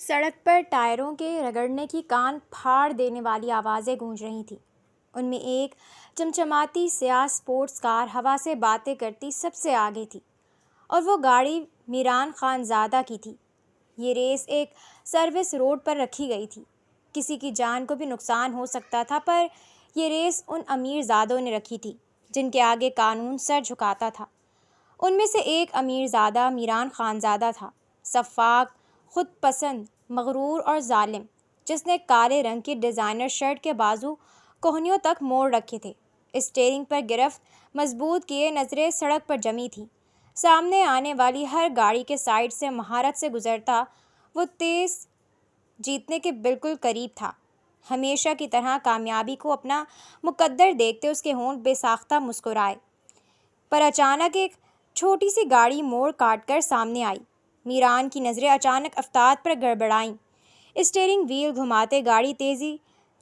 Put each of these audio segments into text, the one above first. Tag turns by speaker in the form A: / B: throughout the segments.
A: سڑک پر ٹائروں کے رگڑنے کی کان پھاڑ دینے والی آوازیں گونج رہی تھیں۔ ان میں ایک چمچماتی سیاہ اسپورٹس کار ہوا سے باتیں کرتی سب سے آگے تھی، اور وہ گاڑی میران خان زادہ کی تھی۔ یہ ریس ایک سروس روڈ پر رکھی گئی تھی۔ کسی کی جان کو بھی نقصان ہو سکتا تھا، پر یہ ریس ان امیر زادوں نے رکھی تھی جن کے آگے قانون سر جھکاتا تھا۔ ان میں سے ایک امیر زادہ میران خان زادہ تھا، سفاک، خود پسند، مغرور اور ظالم، جس نے کالے رنگ کی ڈیزائنر شرٹ کے بازو کوہنیوں تک موڑ رکھے تھے۔ اسٹیئرنگ پر گرفت مضبوط کیے نظریں سڑک پر جمی تھیں۔ سامنے آنے والی ہر گاڑی کے سائڈ سے مہارت سے گزرتا وہ تیز جیتنے کے بالکل قریب تھا۔ ہمیشہ کی طرح کامیابی کو اپنا مقدر دیکھتے اس کے ہونٹ بے ساختہ مسکرائے، پر اچانک ایک چھوٹی سی گاڑی موڑ کاٹ کر سامنے آئی۔ میران کی نظریں اچانک افتاد پر گڑبڑائیں۔ اسٹیئرنگ وہیل گھماتے گاڑی تیزی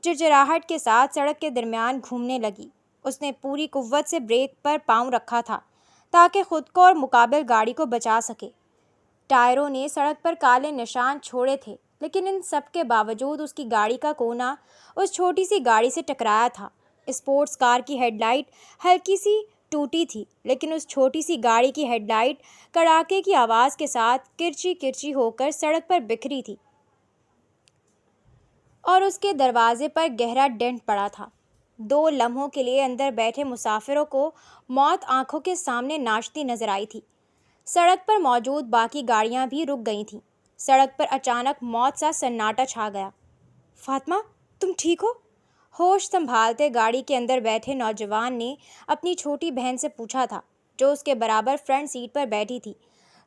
A: چرچراہٹ کے ساتھ سڑک کے درمیان گھومنے لگی۔ اس نے پوری قوت سے بریک پر پاؤں رکھا تھا تاکہ خود کو اور مقابل گاڑی کو بچا سکے۔ ٹائروں نے سڑک پر کالے نشان چھوڑے تھے، لیکن ان سب کے باوجود اس کی گاڑی کا کونا اس چھوٹی سی گاڑی سے ٹکرایا تھا۔ اسپورٹس کار کی ہیڈ لائٹ ہلکی سی ٹوٹی تھی، لیکن اس چھوٹی سی گاڑی کی ہیڈ لائٹ کڑاکے کی آواز کے ساتھ کرچی کرچی ہو کر سڑک پر بکھری تھی، اور اس کے دروازے پر گہرا ڈینٹ پڑا تھا۔ 2 لمحوں کے لیے اندر بیٹھے مسافروں کو موت آنکھوں کے سامنے ناچتی نظر آئی تھی۔ سڑک پر موجود باقی گاڑیاں بھی رک گئی تھیں۔ سڑک پر اچانک موت سا سناٹا چھا گیا۔ فاطمہ، تم ٹھیک ہو؟ ہوش سنبھالتے گاڑی کے اندر بیٹھے نوجوان نے اپنی چھوٹی بہن سے پوچھا تھا، جو اس کے برابر فرنٹ سیٹ پر بیٹھی تھی۔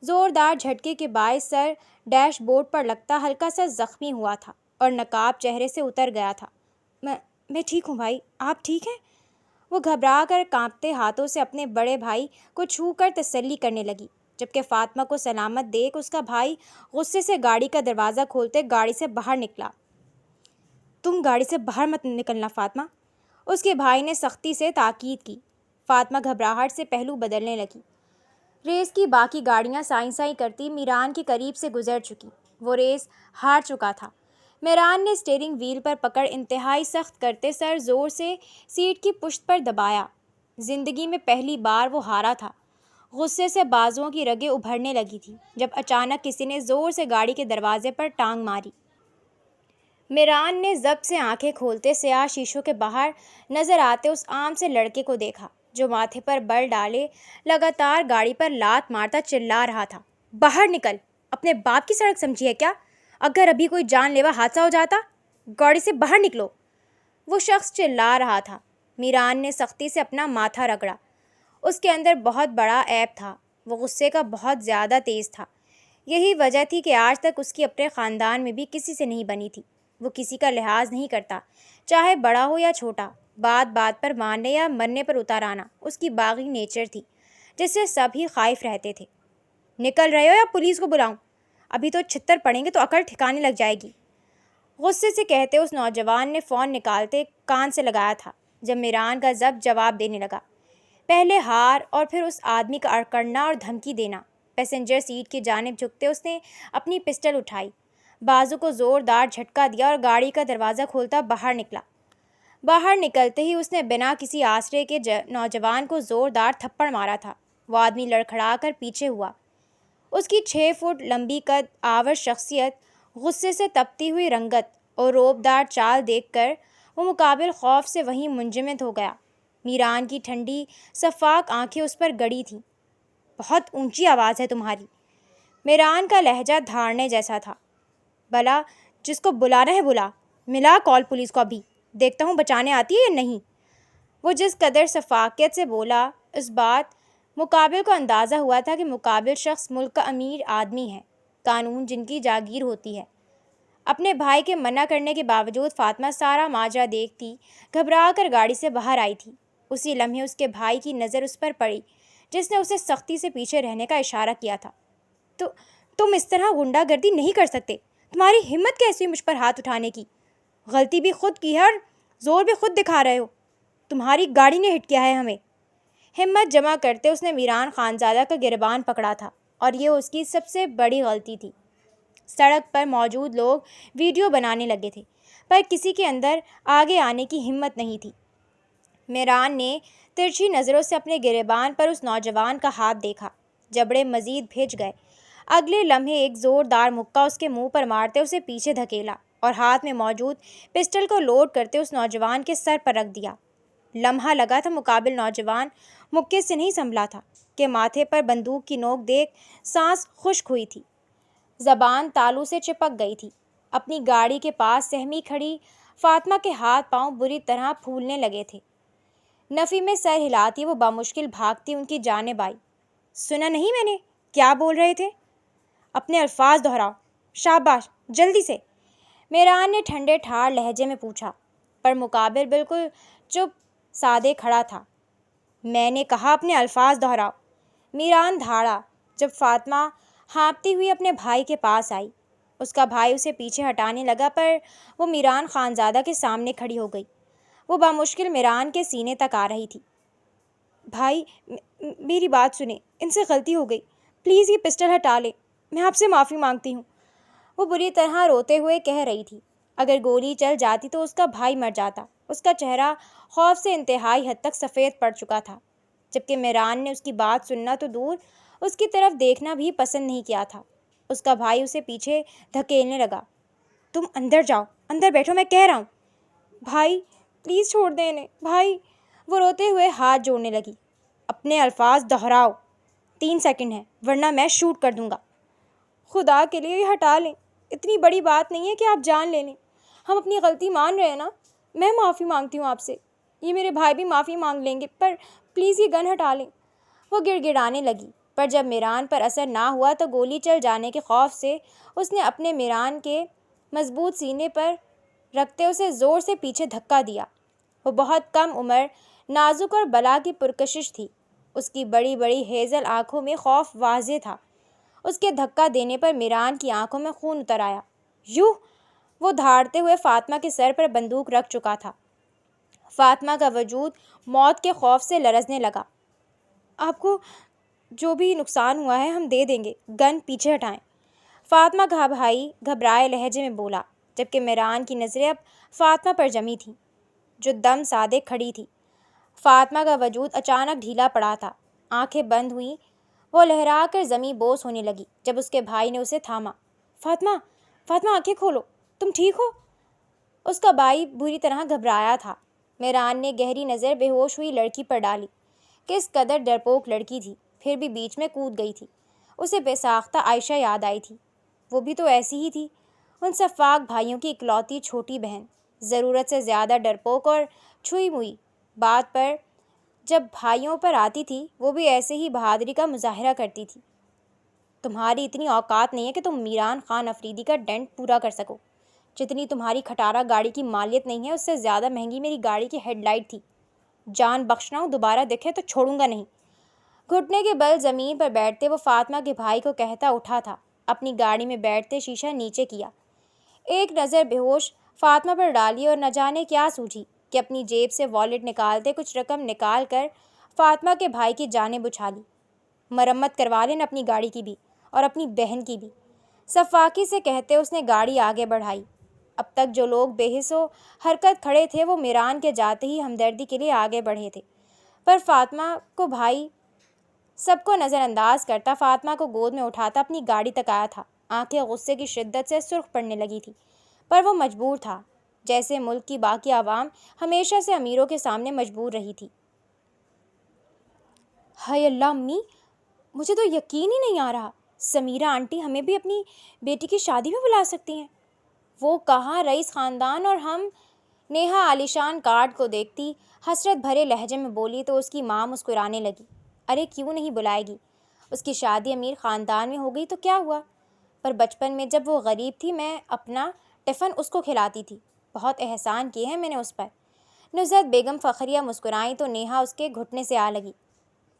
A: زوردار جھٹکے کے باعث سر ڈیش بورڈ پر لگتا ہلکا سا زخمی ہوا تھا اور نقاب چہرے سے اتر گیا تھا۔ میں ٹھیک ہوں بھائی، آپ ٹھیک ہیں؟ وہ گھبرا کر کانپتے ہاتھوں سے اپنے بڑے بھائی کو چھو کر تسلی کرنے لگی، جبکہ فاطمہ کو سلامت دیکھ اس کا بھائی غصے سے گاڑی کا دروازہ کھولتے گاڑی سے باہر نکلا۔ تم گاڑی سے باہر مت نکلنا فاطمہ، اس کے بھائی نے سختی سے تاکید کی۔ فاطمہ گھبراہٹ سے پہلو بدلنے لگی۔ ریس کی باقی گاڑیاں سائیں سائیں کرتی میران کے قریب سے گزر چکی۔ وہ ریس ہار چکا تھا۔ میران نے اسٹیئرنگ وہیل پر پکڑ انتہائی سخت کرتے سر زور سے سیٹ کی پشت پر دبایا۔ زندگی میں پہلی بار وہ ہارا تھا۔ غصے سے بازوؤں کی رگیں ابھرنے لگی تھیں جب اچانک کسی نے زور سے گاڑی کے دروازے پر ٹانگ ماری۔ میران نے ضبط سے آنکھیں کھولتے سیاہ شیشوں کے باہر نظر آتے اس عام سے لڑکے کو دیکھا جو ماتھے پر بل ڈالے لگاتار گاڑی پر لات مارتا چلا رہا تھا، باہر نکل! اپنے باپ کی سڑک سمجھی ہے کیا؟ اگر ابھی کوئی جان لیوا حادثہ ہو جاتا! گاڑی سے باہر نکلو! وہ شخص چلا رہا تھا۔ میران نے سختی سے اپنا ماتھا رگڑا۔ اس کے اندر بہت بڑا عیب تھا، وہ غصے کا بہت زیادہ تیز تھا۔ یہی وجہ تھی کہ آج تک اس کی اپنے خاندان میں بھی کسی سے نہیں بنی تھی۔ وہ کسی کا لحاظ نہیں کرتا، چاہے بڑا ہو یا چھوٹا۔ بات بات پر مارنے یا مرنے پر اتر آنا اس کی باغی نیچر تھی، جس سے سب ہی خائف رہتے تھے۔ نکل رہے ہو یا پولیس کو بلاؤں؟ ابھی تو چھتر پڑیں گے تو عقل ٹھکانے لگ جائے گی، غصے سے کہتے اس نوجوان نے فون نکالتے کان سے لگایا تھا۔ جب میران کا ضبط جواب دینے لگا، پہلے ہار اور پھر اس آدمی کا اکڑنا اور دھمکی دینا۔ پیسنجر سیٹ کی جانب جھکتے اس نے اپنی پسٹل اٹھائی، بازو کو زوردار جھٹکا دیا اور گاڑی کا دروازہ کھولتا باہر نکلا۔ باہر نکلتے ہی اس نے بنا کسی آسرے کے نوجوان کو زوردار تھپڑ مارا تھا۔ وہ آدمی لڑکھڑا کر پیچھے ہوا۔ اس کی 6 فٹ لمبی قد آور شخصیت، غصے سے تپتی ہوئی رنگت اور رعبدار چال دیکھ کر وہ مقابل خوف سے وہیں منجمد ہو گیا۔ میران کی ٹھنڈی شفاف آنکھیں اس پر گڑی تھیں۔ بہت اونچی آواز ہے تمہاری۔ میران کا لہجہ دھاڑنے جیسا تھا۔ بلا، جس کو بلانا ہے بلا، ملا کال پولیس کو ابھی، دیکھتا ہوں بچانے آتی ہے یا نہیں۔ وہ جس قدر شفقت سے بولا، اس بات مقابل کو اندازہ ہوا تھا کہ مقابل شخص ملک کا امیر آدمی ہے، قانون جن کی جاگیر ہوتی ہے۔ اپنے بھائی کے منع کرنے کے باوجود فاطمہ سارا ماجرا دیکھتی گھبرا کر گاڑی سے باہر آئی تھی۔ اسی لمحے اس کے بھائی کی نظر اس پر پڑی، جس نے اسے سختی سے پیچھے رہنے کا اشارہ کیا تھا۔ تم اس طرح غنڈہ گردی نہیں کر سکتے، تمہاری ہمت کیسی ہے مجھ پر ہاتھ اٹھانے کی؟ غلطی بھی خود کی ہے اور زور بھی خود دکھا رہے ہو۔ تمہاری گاڑی نے ہٹ کیا ہے ہمیں۔ ہمت جمع کرتے اس نے میران خانزادہ کا گریبان پکڑا تھا، اور یہ اس کی سب سے بڑی غلطی تھی۔ سڑک پر موجود لوگ ویڈیو بنانے لگے تھے، پر کسی کے اندر آگے آنے کی ہمت نہیں تھی۔ میران نے ترچھی نظروں سے اپنے گریبان پر اس نوجوان کا ہاتھ دیکھا۔ جبڑے مزید بھیج گئے۔ اگلے لمحے ایک زوردار مکہ اس کے منہ پر مارتے اسے پیچھے دھکیلا اور ہاتھ میں موجود پسٹل کو لوڈ کرتے اس نوجوان کے سر پر رکھ دیا۔ لمحہ لگا تھا مقابل نوجوان مکے سے نہیں سنبھلا تھا کہ ماتھے پر بندوق کی نوک دیکھ سانس خشک ہوئی تھی، زبان تالو سے چپک گئی تھی۔ اپنی گاڑی کے پاس سہمی کھڑی فاطمہ کے ہاتھ پاؤں بری طرح پھولنے لگے تھے۔ نفی میں سر ہلاتی وہ بامشکل بھاگتی ان کی جانب آئی۔ سنا نہیں میں نے کیا بول رہے تھے؟ اپنے الفاظ دہراؤ، شاباش، جلدی سے، میران نے ٹھنڈے ٹھار لہجے میں پوچھا، پر مقابل بالکل چپ سادے کھڑا تھا۔ میں نے کہا اپنے الفاظ دہراؤ، میران دھاڑا۔ جب فاطمہ ہانپتی ہوئی اپنے بھائی کے پاس آئی، اس کا بھائی اسے پیچھے ہٹانے لگا، پر وہ میران خانزادہ کے سامنے کھڑی ہو گئی۔ وہ بامشکل میران کے سینے تک آ رہی تھی۔ بھائی، میری بات سنیں، ان سے غلطی ہو گئی، پلیز یہ پسٹل ہٹا لیں، میں آپ سے معافی مانگتی ہوں، وہ بری طرح روتے ہوئے کہہ رہی تھی۔ اگر گولی چل جاتی تو اس کا بھائی مر جاتا۔ اس کا چہرہ خوف سے انتہائی حد تک سفید پڑ چکا تھا، جبکہ میران نے اس کی بات سننا تو دور، اس کی طرف دیکھنا بھی پسند نہیں کیا تھا۔ اس کا بھائی اسے پیچھے دھکیلنے لگا۔ تم اندر جاؤ، اندر بیٹھو، میں کہہ رہا ہوں۔ بھائی پلیز چھوڑ دیں انہیں، بھائی، وہ روتے ہوئے ہاتھ جوڑنے لگی۔ اپنے الفاظ دہراؤ، 3 سیکنڈ ہیں، ورنہ میں شوٹ کر دوں گا۔ خدا کے لیے یہ ہٹا لیں، اتنی بڑی بات نہیں ہے کہ آپ جان لے لیں، ہم اپنی غلطی مان رہے ہیں نا، میں معافی مانگتی ہوں آپ سے، یہ میرے بھائی بھی معافی مانگ لیں گے، پر پلیز یہ گن ہٹا لیں، وہ گڑ گڑانے لگی۔ پر جب میران پر اثر نہ ہوا تو گولی چل جانے کے خوف سے اس نے اپنے میران کے مضبوط سینے پر رکھتے اسے زور سے پیچھے دھکا دیا۔ وہ بہت کم عمر، نازک اور بلا کی پرکشش تھی۔ اس کی بڑی بڑی ہیزل آنکھوں میں خوف واضح تھا۔ اس کے دھکا دینے پر میران کی آنکھوں میں خون اتر آیا۔ یوں، وہ دھاڑتے ہوئے فاطمہ کے سر پر بندوق رکھ چکا تھا۔ فاطمہ کا وجود موت کے خوف سے لرزنے لگا۔ آپ کو جو بھی نقصان ہوا ہے ہم دے دیں گے، گن پیچھے ہٹائیں، فاطمہ کا بھائی گھبرائے لہجے میں بولا، جبکہ میران کی نظریں اب فاطمہ پر جمی تھیں، جو دم سادے کھڑی تھی۔ فاطمہ کا وجود اچانک ڈھیلا پڑا تھا، آنکھیں بند ہوئیں، وہ لہرا کر زمیں بوس ہونے لگی جب اس کے بھائی نے اسے تھاما۔ فاطمہ، فاطمہ، آنکھیں کھولو، تم ٹھیک ہو؟ اس کا بھائی بری طرح گھبرایا تھا۔ میران نے گہری نظر بے ہوش ہوئی لڑکی پر ڈالی۔ کس قدر ڈرپوک لڑکی تھی، پھر بھی بیچ میں کود گئی تھی۔ اسے بے ساختہ عائشہ یاد آئی تھی، وہ بھی تو ایسی ہی تھی، ان سفاک بھائیوں کی اکلوتی چھوٹی بہن، ضرورت سے زیادہ ڈرپوک اور چھوئی موئی۔ بات پر جب بھائیوں پر آتی تھی وہ بھی ایسے ہی بہادری کا مظاہرہ کرتی تھی۔ تمہاری اتنی اوقات نہیں ہے کہ تم میران خان افریدی کا ڈینٹ پورا کر سکو، جتنی تمہاری کھٹارہ گاڑی کی مالیت نہیں ہے اس سے زیادہ مہنگی میری گاڑی کی ہیڈ لائٹ تھی۔ جان بخشنا ہوں، دوبارہ دیکھے تو چھوڑوں گا نہیں۔ گھٹنے کے بل زمین پر بیٹھتے وہ فاطمہ کے بھائی کو کہتا اٹھا تھا۔ اپنی گاڑی میں بیٹھتے شیشہ نیچے کیا، ایک نظر بے ہوش فاطمہ پر ڈالی اور نہ جانے کیا سوچی کہ اپنی جیب سے والیٹ نکالتے کچھ رقم نکال کر فاطمہ کے بھائی کی جانب اچھالی۔ مرمت کروا لینا اپنی گاڑی کی بھی اور اپنی بہن کی بھی، سفاکی سے کہتے اس نے گاڑی آگے بڑھائی۔ اب تک جو لوگ بے حس و حرکت کھڑے تھے وہ میران کے جاتے ہی ہمدردی کے لیے آگے بڑھے تھے، پر فاطمہ کو بھائی سب کو نظر انداز کرتا فاطمہ کو گود میں اٹھاتا اپنی گاڑی تک آیا تھا۔ آنکھیں غصے کی شدت سے سرخ پڑنے لگی تھی، پر وہ مجبور تھا، جیسے ملک کی باقی عوام ہمیشہ سے امیروں کے سامنے مجبور رہی تھی۔ ہائے اللہ امی، مجھے تو یقین ہی نہیں آ رہا، سمیرہ آنٹی ہمیں بھی اپنی بیٹی کی شادی میں بلا سکتی ہیں؟ وہ کہاں رئیس خاندان اور ہم، نیہا عالیشان کارڈ کو دیکھتی حسرت بھرے لہجے میں بولی تو اس کی ماں مسکرانے لگی۔ ارے کیوں نہیں بلائے گی، اس کی شادی امیر خاندان میں ہو گئی تو کیا ہوا، پر بچپن میں جب وہ غریب تھی میں اپنا ٹفن اس کو کھلاتی تھی، بہت احسان کیے ہیں میں نے اس پر۔ نصرت بیگم فخریہ مسکرائیں تو نیہا اس کے گھٹنے سے آ لگی۔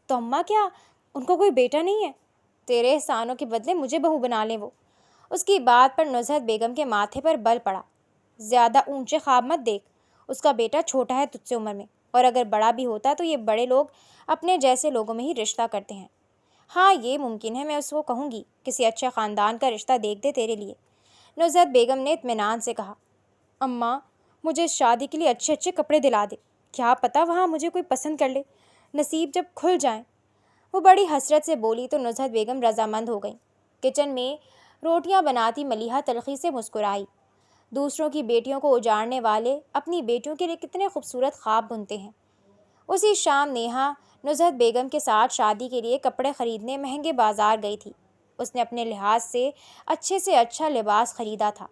A: تو اماں کیا ان کو کوئی بیٹا نہیں ہے؟ تیرے احسانوں کے بدلے مجھے بہو بنا لیں وہ۔ اس کی بات پر نصرت بیگم کے ماتھے پر بل پڑا۔ زیادہ اونچے خواب مت دیکھ، اس کا بیٹا چھوٹا ہے تجھ سے عمر میں، اور اگر بڑا بھی ہوتا تو یہ بڑے لوگ اپنے جیسے لوگوں میں ہی رشتہ کرتے ہیں۔ ہاں یہ ممکن ہے، میں اس کو کہوں گی کسی اچھے خاندان کا رشتہ دیکھ دے تیرے لیے، نزہت بیگم نے اطمینان سے کہا۔ اماں مجھے اس شادی کے لیے اچھے اچھے کپڑے دلا دے، کیا پتہ وہاں مجھے کوئی پسند کر لے، نصیب جب کھل جائیں۔ وہ بڑی حسرت سے بولی تو نزہت بیگم رضامند ہو گئیں۔ کچن میں روٹیاں بناتی ملیحہ تلخی سے مسکرائی۔ دوسروں کی بیٹیوں کو اجاڑنے والے اپنی بیٹیوں کے لیے کتنے خوبصورت خواب بنتے ہیں۔ اسی شام نیہا نزہت بیگم کے ساتھ شادی کے لیے کپڑے خریدنے مہنگے بازار گئی تھی۔ اس نے اپنے لحاظ سے اچھا لباس خریدا تھا۔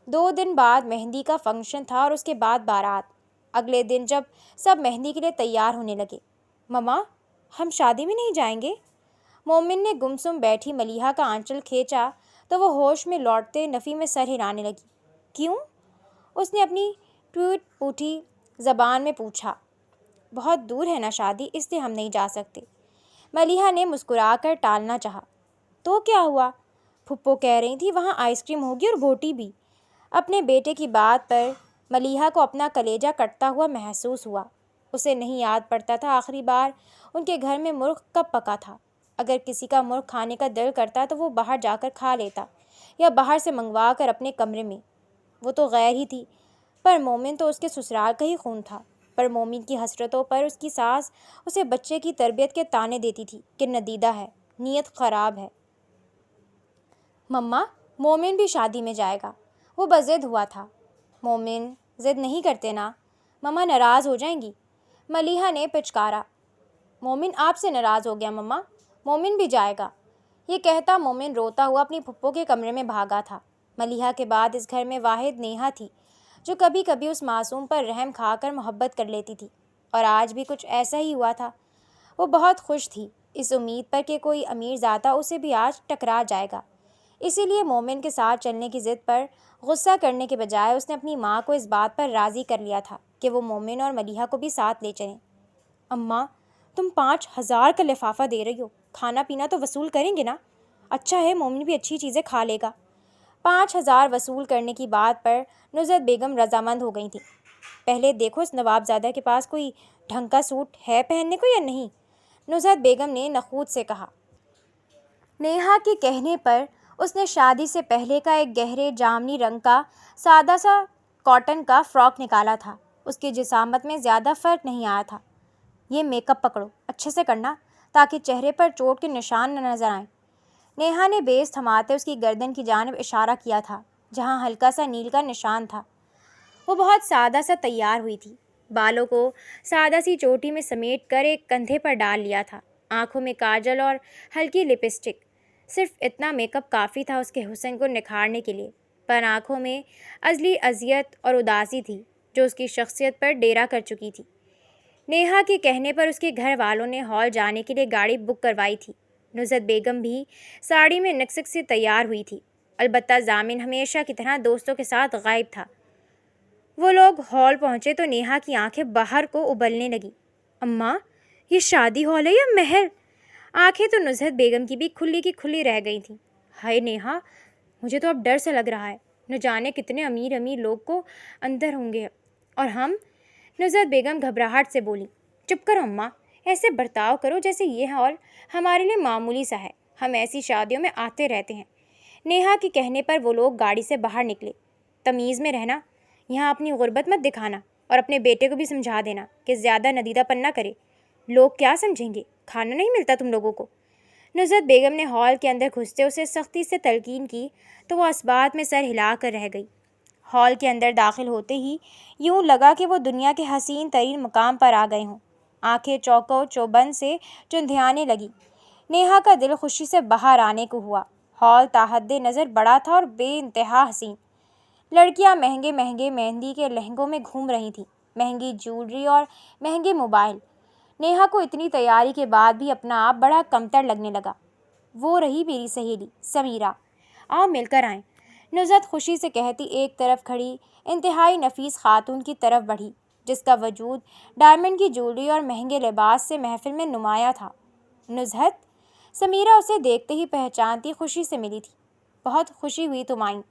A: 2 دن بعد مہندی کا فنکشن تھا اور اس کے بعد بارات۔ اگلے دن جب سب مہندی کے لیے تیار ہونے لگے، مما ہم شادی میں نہیں جائیں گے؟ مومن نے گمسم بیٹھی ملیحہ کا آنچل کھینچا تو وہ ہوش میں لوٹتے نفی میں سر ہلانے لگی۔ کیوں؟ اس نے اپنی ٹوٹ پوٹی زبان میں پوچھا۔ بہت دور ہے نا شادی، اس لیے ہم نہیں جا سکتے۔ ملیحہ نے مسکرا کر ٹالنا چاہا۔ تو کیا ہوا؟ پھپھو کہہ رہی تھی وہاں آئس کریم ہوگی اور بوٹی بھی۔ اپنے بیٹے کی بات پر ملیحہ کو اپنا کلیجہ کٹتا ہوا محسوس ہوا۔ اسے نہیں یاد پڑتا تھا آخری بار ان کے گھر میں مرغ کب پکا تھا۔ اگر کسی کا مرغ کھانے کا دل کرتا تو وہ باہر جا کر کھا لیتا یا باہر سے منگوا کر اپنے کمرے میں۔ وہ تو غیر ہی تھی، پر مومن تو اس کے سسرال کا ہی خون تھا۔ پر مومن کی حسرتوں پر اس کی ساس اسے بچے کی تربیت کے طعنے دیتی تھی کہ ندیدہ ہے، نیت خراب ہے۔ مما مومن بھی شادی میں جائے گا، وہ بضد ہوا تھا۔ مومن ضد نہیں کرتے نا، مما ناراض ہو جائیں گی، ملیحہ نے پچکارا۔ مومن آپ سے ناراض ہو گیا مما، مومن بھی جائے گا۔ یہ کہتا مومن روتا ہوا اپنی پھپھو کے کمرے میں بھاگا تھا۔ ملیحہ کے بعد اس گھر میں واحد نیہا تھی جو کبھی کبھی اس معصوم پر رحم کھا کر محبت کر لیتی تھی، اور آج بھی کچھ ایسا ہی ہوا تھا۔ وہ بہت خوش تھی اس امید پر کہ کوئی امیر زادہ اسے بھی آج ٹکرا جائے گا۔ اسی لیے مومن کے ساتھ چلنے کی ضد پر غصہ کرنے کے بجائے اس نے اپنی ماں کو اس بات پر راضی کر لیا تھا کہ وہ مومن اور ملیحہ کو بھی ساتھ لے چلیں۔ اماں تم 5,000 کا لفافہ دے رہی ہو، کھانا پینا تو وصول کریں گے نا؟ اچھا ہے مومن بھی اچھی چیزیں کھا لے گا۔ 5,000 وصول کرنے کی بات پر نزہت بیگم رضامند ہو گئی تھیں۔ پہلے دیکھو اس نوابزادہ کے پاس کوئی ڈھنگ کا سوٹ ہے پہننے کو یا نہیں، نزہت بیگم نے نخوت سے کہا۔ نیہا کے کہنے پر اس نے شادی سے پہلے کا ایک گہرے جامنی رنگ کا سادہ سا کاٹن کا فراک نکالا تھا۔ اس کی جسامت میں زیادہ فرق نہیں آیا تھا۔ یہ میک اپ پکڑو، اچھے سے کرنا تاکہ چہرے پر چوٹ کے نشان نہ نظر آئیں۔ نیہا نے بیس تھماتے اس کی گردن کی جانب اشارہ کیا تھا جہاں ہلکا سا نیل کا نشان تھا۔ وہ بہت سادہ سا تیار ہوئی تھی، بالوں کو سادہ سی چوٹی میں سمیٹ کر ایک کندھے پر ڈال لیا تھا، آنکھوں میں کاجل اور ہلکی لپسٹک۔ صرف اتنا میک اپ کافی تھا اس کے حسن کو نکھارنے کے لیے، پر آنکھوں میں ازلی اذیت اور اداسی تھی جو اس کی شخصیت پر ڈیرا کر چکی تھی۔ نیہا کے کہنے پر اس کے گھر والوں نے ہال جانے کے لیے گاڑی بک کروائی تھی۔ نزہت بیگم بھی ساڑی میں نکسک سے تیار ہوئی تھی، البتہ ضامن ہمیشہ کی طرح دوستوں کے ساتھ غائب تھا۔ وہ لوگ ہال پہنچے تو نیہا کی آنکھیں باہر کو ابلنے لگی۔ اماں یہ شادی ہال ہے یا محل؟ آنکھیں تو نزہت بیگم کی بھی کھلی کی کھلی رہ گئی تھیں۔ ہائے نیہا مجھے تو اب ڈر سے لگ رہا ہے، نہ جانے کتنے امیر امیر لوگ کو اندر ہوں گے، اور ہم۔ نزہت بیگم گھبراہٹ سے بولی۔ چپ کرو اماں، ایسے برتاؤ کرو جیسے یہ ہال ہمارے لیے معمولی سا ہے، ہم ایسی شادیوں میں آتے رہتے ہیں۔ نیہا کے کہنے پر وہ لوگ گاڑی سے باہر نکلے۔ تمیز میں رہنا، یہاں اپنی غربت مت دکھانا، اور اپنے بیٹے کو بھی سمجھا دینا کہ زیادہ ندیدہ پن نہ کرے، لوگ کیا سمجھیں گے، کھانا نہیں ملتا تم لوگوں کو۔ نزہت بیگم نے ہال کے اندر گھستے اسے سختی سے تلقین کی تو وہ اسبات میں سر ہلا کر رہ گئی۔ ہال کے اندر داخل ہوتے ہی یوں لگا کہ وہ دنیا کے حسین ترین مقام پر آ گئے ہوں۔ آنکھیں چوکو چوبند سے چندھیانے لگی۔ نیہا کا دل خوشی سے باہر آنے کو ہوا۔ ہال تاحد نظر بڑا تھا اور بے انتہا حسین۔ لڑکیاں مہنگے مہنگے مہندی کے لہنگوں میں گھوم رہی تھیں، مہنگی جیولری اور مہنگے موبائل۔ نیہا کو اتنی تیاری کے بعد بھی اپنا آپ بڑا کمتر لگنے لگا۔ وہ رہی میری سہیلی سمیرہ، آؤ مل کر آئیں، نزہت خوشی سے کہتی ایک طرف کھڑی انتہائی نفیس خاتون کی طرف بڑھی جس کا وجود ڈائمنڈ کی جیولری اور مہنگے لباس سے محفل میں نمایاں تھا۔ نزہت، سمیرہ اسے دیکھتے ہی پہچانتی خوشی سے ملی تھی۔ بہت خوشی ہوئی تم آئیں۔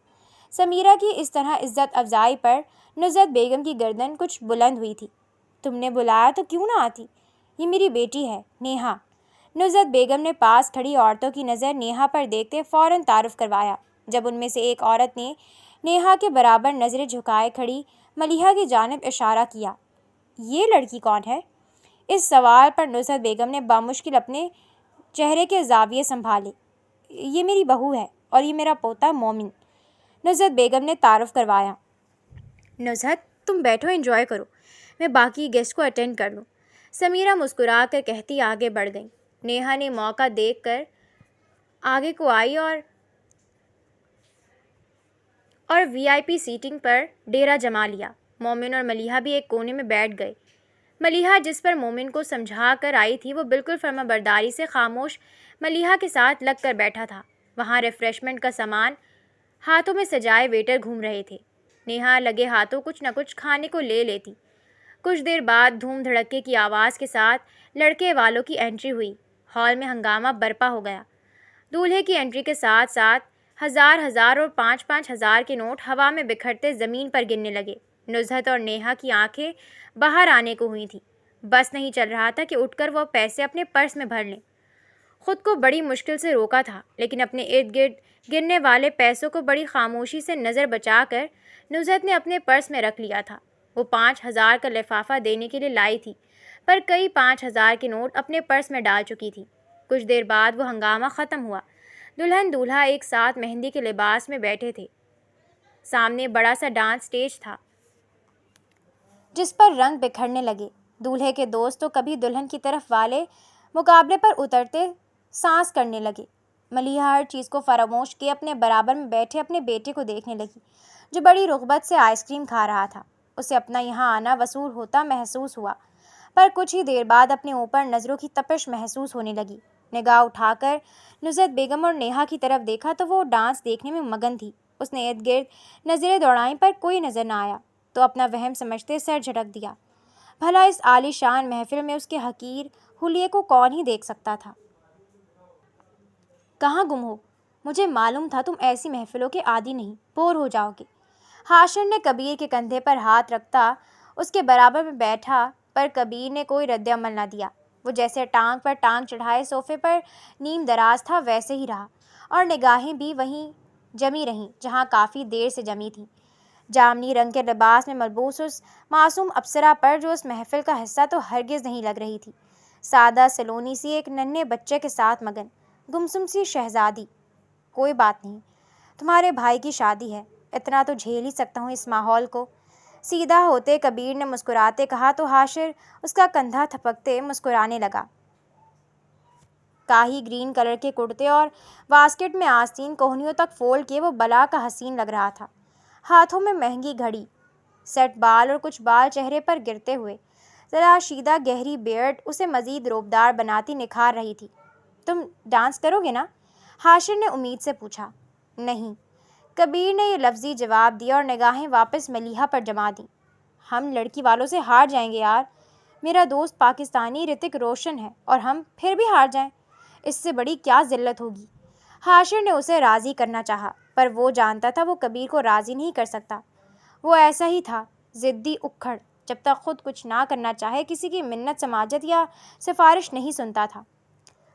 A: سمیرہ کی اس طرح عزت افزائی پر نزہت بیگم کی گردن کچھ بلند ہوئی تھی۔ تم نے بلایا تو کیوں نہ آتی، یہ میری بیٹی ہے نیہا۔ نصرت بیگم نے پاس کھڑی عورتوں کی نظر نیہا پر دیکھتے فوراً تعارف کروایا۔ جب ان میں سے ایک عورت نے نیہا کے برابر نظریں جھکائے کھڑی ملیحہ کی جانب اشارہ کیا، یہ لڑکی کون ہے؟ اس سوال پر نصرت بیگم نے بامشکل اپنے چہرے کے زاویے سنبھالے۔ یہ میری بہو ہے اور یہ میرا پوتا مومن، نصرت بیگم نے تعارف کروایا۔ نصرت تم بیٹھو، انجوائے کرو، میں باقی گیسٹ کو اٹینڈ کر لوں، سمیرہ مسکرا کر کہتی آگے بڑھ گئی۔ نیہا نے موقع دیکھ کر آگے کو آئی اور وی آئی پی سیٹنگ پر ڈیرا جما لیا۔ مومن اور ملیحہ بھی ایک کونے میں بیٹھ گئے۔ ملیحہ جس پر مومن کو سمجھا کر آئی تھی وہ بالکل فرما برداری سے خاموش ملیحہ کے ساتھ لگ کر بیٹھا تھا۔ وہاں ریفریشمنٹ کا سامان ہاتھوں میں سجائے ویٹر گھوم رہے تھے۔ نیہا لگے ہاتھوں کچھ نہ کچھ کھانے کو لے لیتی۔ کچھ دیر بعد دھوم دھڑکے کی آواز کے ساتھ لڑکے والوں کی انٹری ہوئی۔ ہال میں ہنگامہ برپا ہو گیا۔ دولہے کی انٹری کے ساتھ ساتھ ہزار ہزار اور 5,000 کے نوٹ ہوا میں بکھرتے زمین پر گرنے لگے۔ نصرت اور نیہا کی آنکھیں باہر آنے کو ہوئی تھیں۔ بس نہیں چل رہا تھا کہ اٹھ کر وہ پیسے اپنے پرس میں بھر لیں۔ خود کو بڑی مشکل سے روکا تھا، لیکن اپنے ارد گرد گرنے والے پیسوں کو بڑی خاموشی سے نظر بچا کر نصرت نے اپنے پرس میں رکھ لیا تھا۔ وہ 5,000 کا لفافہ دینے کے لیے لائی تھی، پر کئی 5,000 کے نوٹ اپنے پرس میں ڈال چکی تھی۔ کچھ دیر بعد وہ ہنگامہ ختم ہوا۔ دلہن دولہا ایک ساتھ مہندی کے لباس میں بیٹھے تھے۔ سامنے بڑا سا ڈانس اسٹیج تھا جس پر رنگ بکھرنے لگے۔ دولہے کے دوست تو کبھی دلہن کی طرف والے مقابلے پر اترتے سانس کرنے لگے۔ ملیحہ ہر چیز کو فراموش کیے اپنے برابر میں بیٹھے اپنے بیٹے کو دیکھنے لگی، جو بڑی رغبت سے آئس کریم کھا رہا تھا۔ اسے اپنا یہاں آنا وصول ہوتا محسوس ہوا، پر کچھ ہی دیر بعد اپنے اوپر نظروں کی تپش محسوس ہونے لگی۔ نگاہ اٹھا کر نصرت بیگم اور نیہا کی طرف دیکھا تو وہ ڈانس دیکھنے میں مگن تھی۔ اس نے ارد گرد نظریں دوڑائیں پر کوئی نظر نہ آیا تو اپنا وہم سمجھتے سر جھٹک دیا۔ بھلا اس عالی شان محفل میں اس کے حقیر حلیے کو کون ہی دیکھ سکتا تھا؟ کہاں گم ہو؟ مجھے معلوم تھا تم ایسی محفلوں کے عادی نہیں، بور ہو جاؤ گے۔ حاشر نے کبیر کے کندھے پر ہاتھ رکھتا اس کے برابر میں بیٹھا، پر کبیر نے کوئی رد عمل نہ دیا۔ وہ جیسے ٹانگ پر ٹانگ چڑھائے صوفے پر نیم دراز تھا ویسے ہی رہا، اور نگاہیں بھی وہیں جمی رہیں جہاں کافی دیر سے جمی تھیں۔ جامنی رنگ کے لباس میں ملبوس اس معصوم اپسرا پر جو اس محفل کا حصہ تو ہرگز نہیں لگ رہی تھی، سادہ سلونی سی ایک ننھے بچے کے ساتھ مگن، گمسم سی شہزادی۔ کوئی بات نہیں، تمہارے بھائی کی شادی ہے، اتنا تو جھیل ہی سکتا ہوں اس ماحول کو۔ سیدھا ہوتے کبیر نے مسکراتے کہا تو حاشر اس کا کندھا تھپکتے مسکرانے لگا۔ کاہی گرین کلر کے کرتے اور واسکٹ میں آستین کوہنیوں تک فولڈ کیے وہ بلا کا حسین لگ رہا تھا۔ ہاتھوں میں مہنگی گھڑی، سیٹ بال اور کچھ بال چہرے پر گرتے ہوئے، تراشیدہ گہری بیئرڈ اسے مزید روبدار بناتی نکھار رہی تھی۔ تم ڈانس کرو گے نا؟ حاشر نے امید سے پوچھا۔ نہیں، کبیر نے یہ لفظی جواب دیا اور نگاہیں واپس ملیحہ پر جما دیں۔ ہم لڑکی والوں سے ہار جائیں گے یار، میرا دوست پاکستانی رتک روشن ہے اور ہم پھر بھی ہار جائیں، اس سے بڑی کیا ذلت ہوگی؟ حاشر نے اسے راضی کرنا چاہا، پر وہ جانتا تھا وہ کبیر کو راضی نہیں کر سکتا۔ وہ ایسا ہی تھا، ضدی اکھڑ، جب تک خود کچھ نہ کرنا چاہے کسی کی منت سماجت یا سفارش نہیں سنتا تھا۔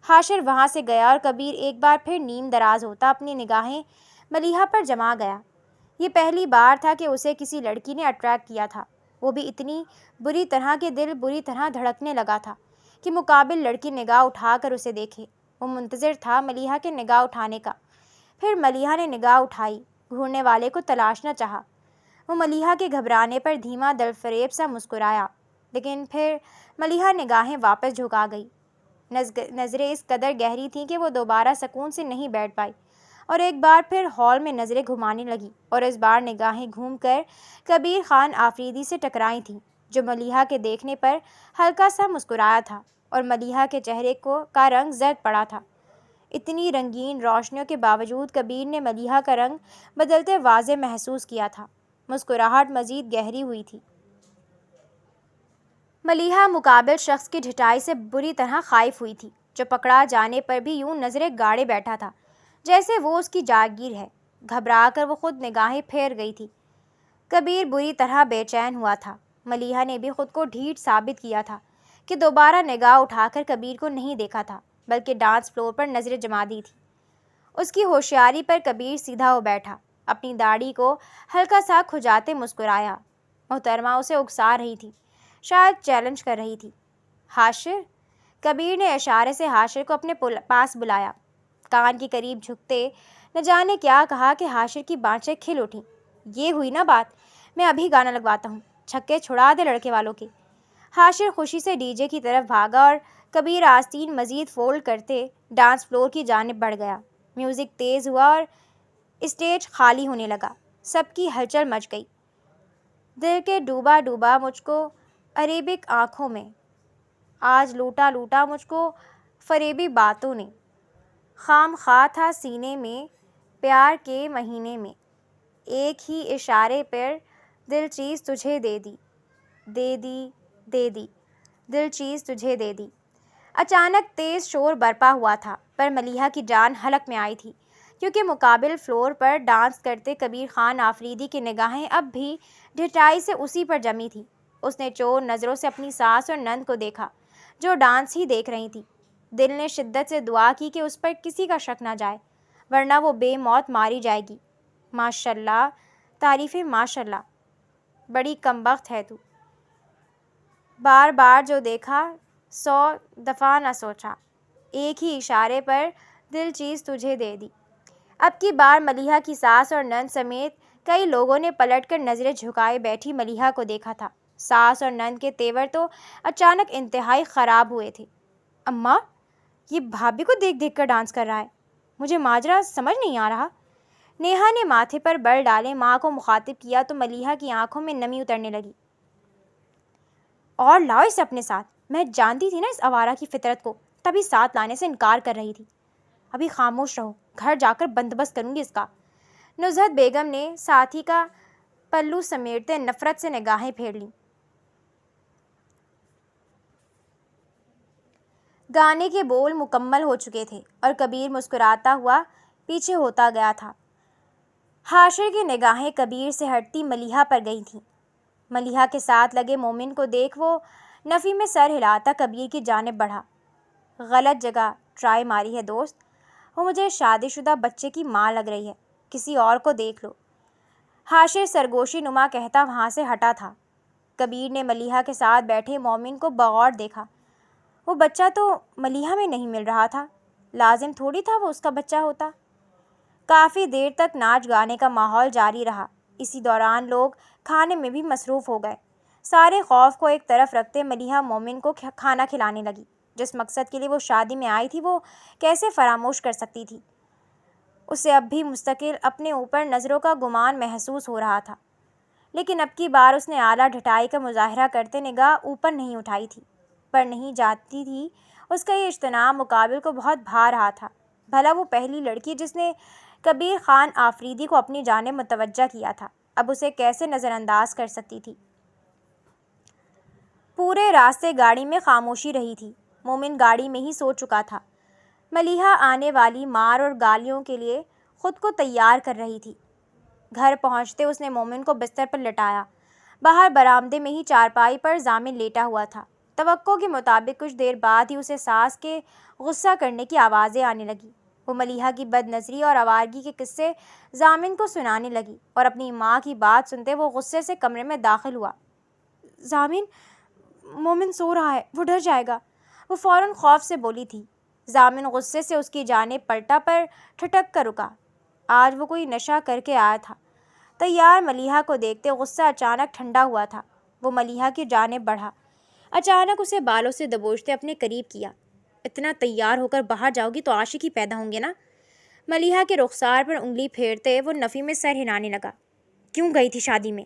A: حاشر وہاں سے گیا اور کبیر ایک بار پھر نیم دراز ہوتا اپنی نگاہیں ملیحہ پر جما گیا۔ یہ پہلی بار تھا کہ اسے کسی لڑکی نے اٹریکٹ کیا تھا، وہ بھی اتنی بری طرح کہ دل بری طرح دھڑکنے لگا تھا کہ مقابل لڑکی نگاہ اٹھا کر اسے دیکھے۔ وہ منتظر تھا ملیحہ کے نگاہ اٹھانے کا، پھر ملیحہ نے نگاہ اٹھائی، گھورنے والے کو تلاشنا چاہا۔ وہ ملیحہ کے گھبرانے پر دھیما دل فریب سا مسکرایا، لیکن پھر ملیحہ نگاہیں واپس جھکا گئی۔ نظریں اس قدر گہری تھیں کہ وہ دوبارہ سکون سے نہیں بیٹھ پائی اور ایک بار پھر ہال میں نظریں گھمانے لگی، اور اس بار نگاہیں گھوم کر کبیر خان آفریدی سے ٹکرائی تھیں، جو ملیحہ کے دیکھنے پر ہلکا سا مسکرایا تھا اور ملیحہ کے چہرے کا رنگ زرد پڑا تھا۔ اتنی رنگین روشنیوں کے باوجود کبیر نے ملیحہ کا رنگ بدلتے واضح محسوس کیا تھا۔ مسکراہٹ مزید گہری ہوئی تھی۔ ملیحہ مقابل شخص کی ڈھٹائی سے بری طرح خائف ہوئی تھی، جو پکڑا جانے پر بھی یوں نظریں گاڑے بیٹھا تھا جیسے وہ اس کی جاگیر ہے۔ گھبرا کر وہ خود نگاہیں پھیر گئی تھی۔ کبیر بری طرح بے چین ہوا تھا۔ ملیحہ نے بھی خود کو ڈھیٹ ثابت کیا تھا کہ دوبارہ نگاہ اٹھا کر کبیر کو نہیں دیکھا تھا، بلکہ ڈانس فلور پر نظریں جما دی تھی۔ اس کی ہوشیاری پر کبیر سیدھا ہو بیٹھا، اپنی داڑھی کو ہلکا سا کھجاتے مسکرایا۔ محترمہ اسے اکسا رہی تھی، شاید چیلنج کر رہی تھی۔ حاشر، کبیر نے اشارے سے حاشر کو اپنے پاس بلایا۔ کان کے قریب جھکتے نہ جانے کیا کہا کہ حاشر کی بانچیں کھل اٹھیں۔ یہ ہوئی نا بات، میں ابھی گانا لگواتا ہوں، چھکے چھڑا دے لڑکے والوں کے۔ حاشر خوشی سے ڈی جے کی طرف بھاگا اور کبیر آستین مزید فولڈ کرتے ڈانس فلور کی جانب بڑھ گیا۔ میوزک تیز ہوا اور اسٹیج خالی ہونے لگا۔ سب کی ہلچل مچ گئی۔ دل کے ڈوبا ڈوبا مجھ کو عریبک آنکھوں میں، آج لوٹا لوٹا مجھ کو فریبی باتوں نے، خام خواہ تھا سینے میں پیار کے مہینے میں، ایک ہی اشارے پر دل چیز تجھے دے دی، دے دی، دے دی، دل چیز تجھے دے دی۔ اچانک تیز شور برپا ہوا تھا، پر ملیحہ کی جان حلق میں آئی تھی، کیونکہ مقابل فلور پر ڈانس کرتے کبیر خان آفریدی کی نگاہیں اب بھی ڈھٹائی سے اسی پر جمی تھی۔ اس نے چور نظروں سے اپنی ساس اور نند کو دیکھا، جو ڈانس ہی دیکھ رہی تھی۔ دل نے شدت سے دعا کی کہ اس پر کسی کا شک نہ جائے، ورنہ وہ بے موت ماری جائے گی۔ ماشاءاللہ، تعریفیں ماشاءاللہ، بڑی کمبخت ہے تو۔ بار بار جو دیکھا 100 دفعہ نہ سوچا، ایک ہی اشارے پر دل چیز تجھے دے دی۔ اب کی بار ملیحہ کی ساس اور نند سمیت کئی لوگوں نے پلٹ کر نظریں جھکائے بیٹھی ملیحہ کو دیکھا تھا۔ ساس اور نند کے تیور تو اچانک انتہائی خراب ہوئے تھے۔ اماں، یہ بھابھی کو دیکھ دیکھ کر ڈانس کر رہا ہے، مجھے ماجرا سمجھ نہیں آ رہا۔ نیہا نے ماتھے پر بل ڈالے ماں کو مخاطب کیا تو ملیحہ کی آنکھوں میں نمی اترنے لگی۔ اور لاؤ اسے اپنے ساتھ، میں جانتی تھی نا اس آوارہ کی فطرت کو، تبھی ساتھ لانے سے انکار کر رہی تھی۔ ابھی خاموش رہو، گھر جا کر بندوبست کروں گی اس کا۔ نزہت بیگم نے ساتھی کا پلو سمیٹتے نفرت سے نگاہیں پھیر لیں۔ گانے کے بول مکمل ہو چکے تھے اور کبیر مسکراتا ہوا پیچھے ہوتا گیا تھا۔ حاشر کی نگاہیں کبیر سے ہٹتی ملیحہ پر گئی تھیں۔ ملیحہ کے ساتھ لگے مومن کو دیکھ وہ نفی میں سر ہلاتا کبیر کی جانب بڑھا۔ غلط جگہ ٹرائی ماری ہے دوست، وہ مجھے شادی شدہ بچے کی ماں لگ رہی ہے، کسی اور کو دیکھ لو۔ حاشر سرگوشی نما کہتا وہاں سے ہٹا تھا۔ کبیر نے ملیحہ کے ساتھ بیٹھے مومن کو بغور دیکھا۔ وہ بچہ تو ملیحہ میں نہیں مل رہا تھا، لازم تھوڑی تھا وہ اس کا بچہ ہوتا۔ کافی دیر تک ناچ گانے کا ماحول جاری رہا۔ اسی دوران لوگ کھانے میں بھی مصروف ہو گئے۔ سارے خوف کو ایک طرف رکھتے ملیحہ مومن کو کھانا کھلانے لگی۔ جس مقصد کے لیے وہ شادی میں آئی تھی وہ کیسے فراموش کر سکتی تھی؟ اسے اب بھی مستقل اپنے اوپر نظروں کا گمان محسوس ہو رہا تھا، لیکن اب کی بار اس نے اعلیٰ ڈھٹائی کا مظاہرہ کرتے نگاہ اوپر نہیں اٹھائی تھی۔ پر نہیں جاتی تھی اس کا یہ اجتناب مقابل کو بہت بھا رہا تھا۔ بھلا وہ پہلی لڑکی جس نے کبیر خان آفریدی کو اپنی جانب متوجہ کیا تھا، اب اسے کیسے نظر انداز کر سکتی تھی؟ پورے راستے گاڑی میں خاموشی رہی تھی۔ مومن گاڑی میں ہی سو چکا تھا۔ ملیحہ آنے والی مار اور گالیوں کے لیے خود کو تیار کر رہی تھی۔ گھر پہنچتے اس نے مومن کو بستر پر لٹایا۔ باہر برآمدے میں ہی چارپائی پر ضامن لیٹا ہوا تھا۔ توقع کے مطابق کچھ دیر بعد ہی اسے ساس کے غصہ کرنے کی آوازیں آنے لگیں۔ وہ ملیحہ کی بد نظری اور آوارگی کے قصے ضامن کو سنانے لگی اور اپنی ماں کی بات سنتے وہ غصے سے کمرے میں داخل ہوا۔ ضامن، مومن سو رہا ہے، وہ ڈر جائے گا، وہ فوراً خوف سے بولی تھی۔ ضامن غصے سے اس کی جانب پلٹا پر ٹھٹک کر رکا۔ آج وہ کوئی نشہ کر کے آیا تھا۔ تیار ملیحہ کو دیکھتے غصہ اچانک ٹھنڈا ہوا تھا۔ وہ ملیحہ کی جانب بڑھا، اچانک اسے بالوں سے دبوچتے اپنے قریب کیا۔ اتنا تیار ہو کر باہر جاؤ گی تو عاشق ہی پیدا ہوں گے نا؟ ملیحہ کے رخسار پر انگلی پھیرتے وہ نفی میں سر ہلانے لگا۔ کیوں گئی تھی شادی میں؟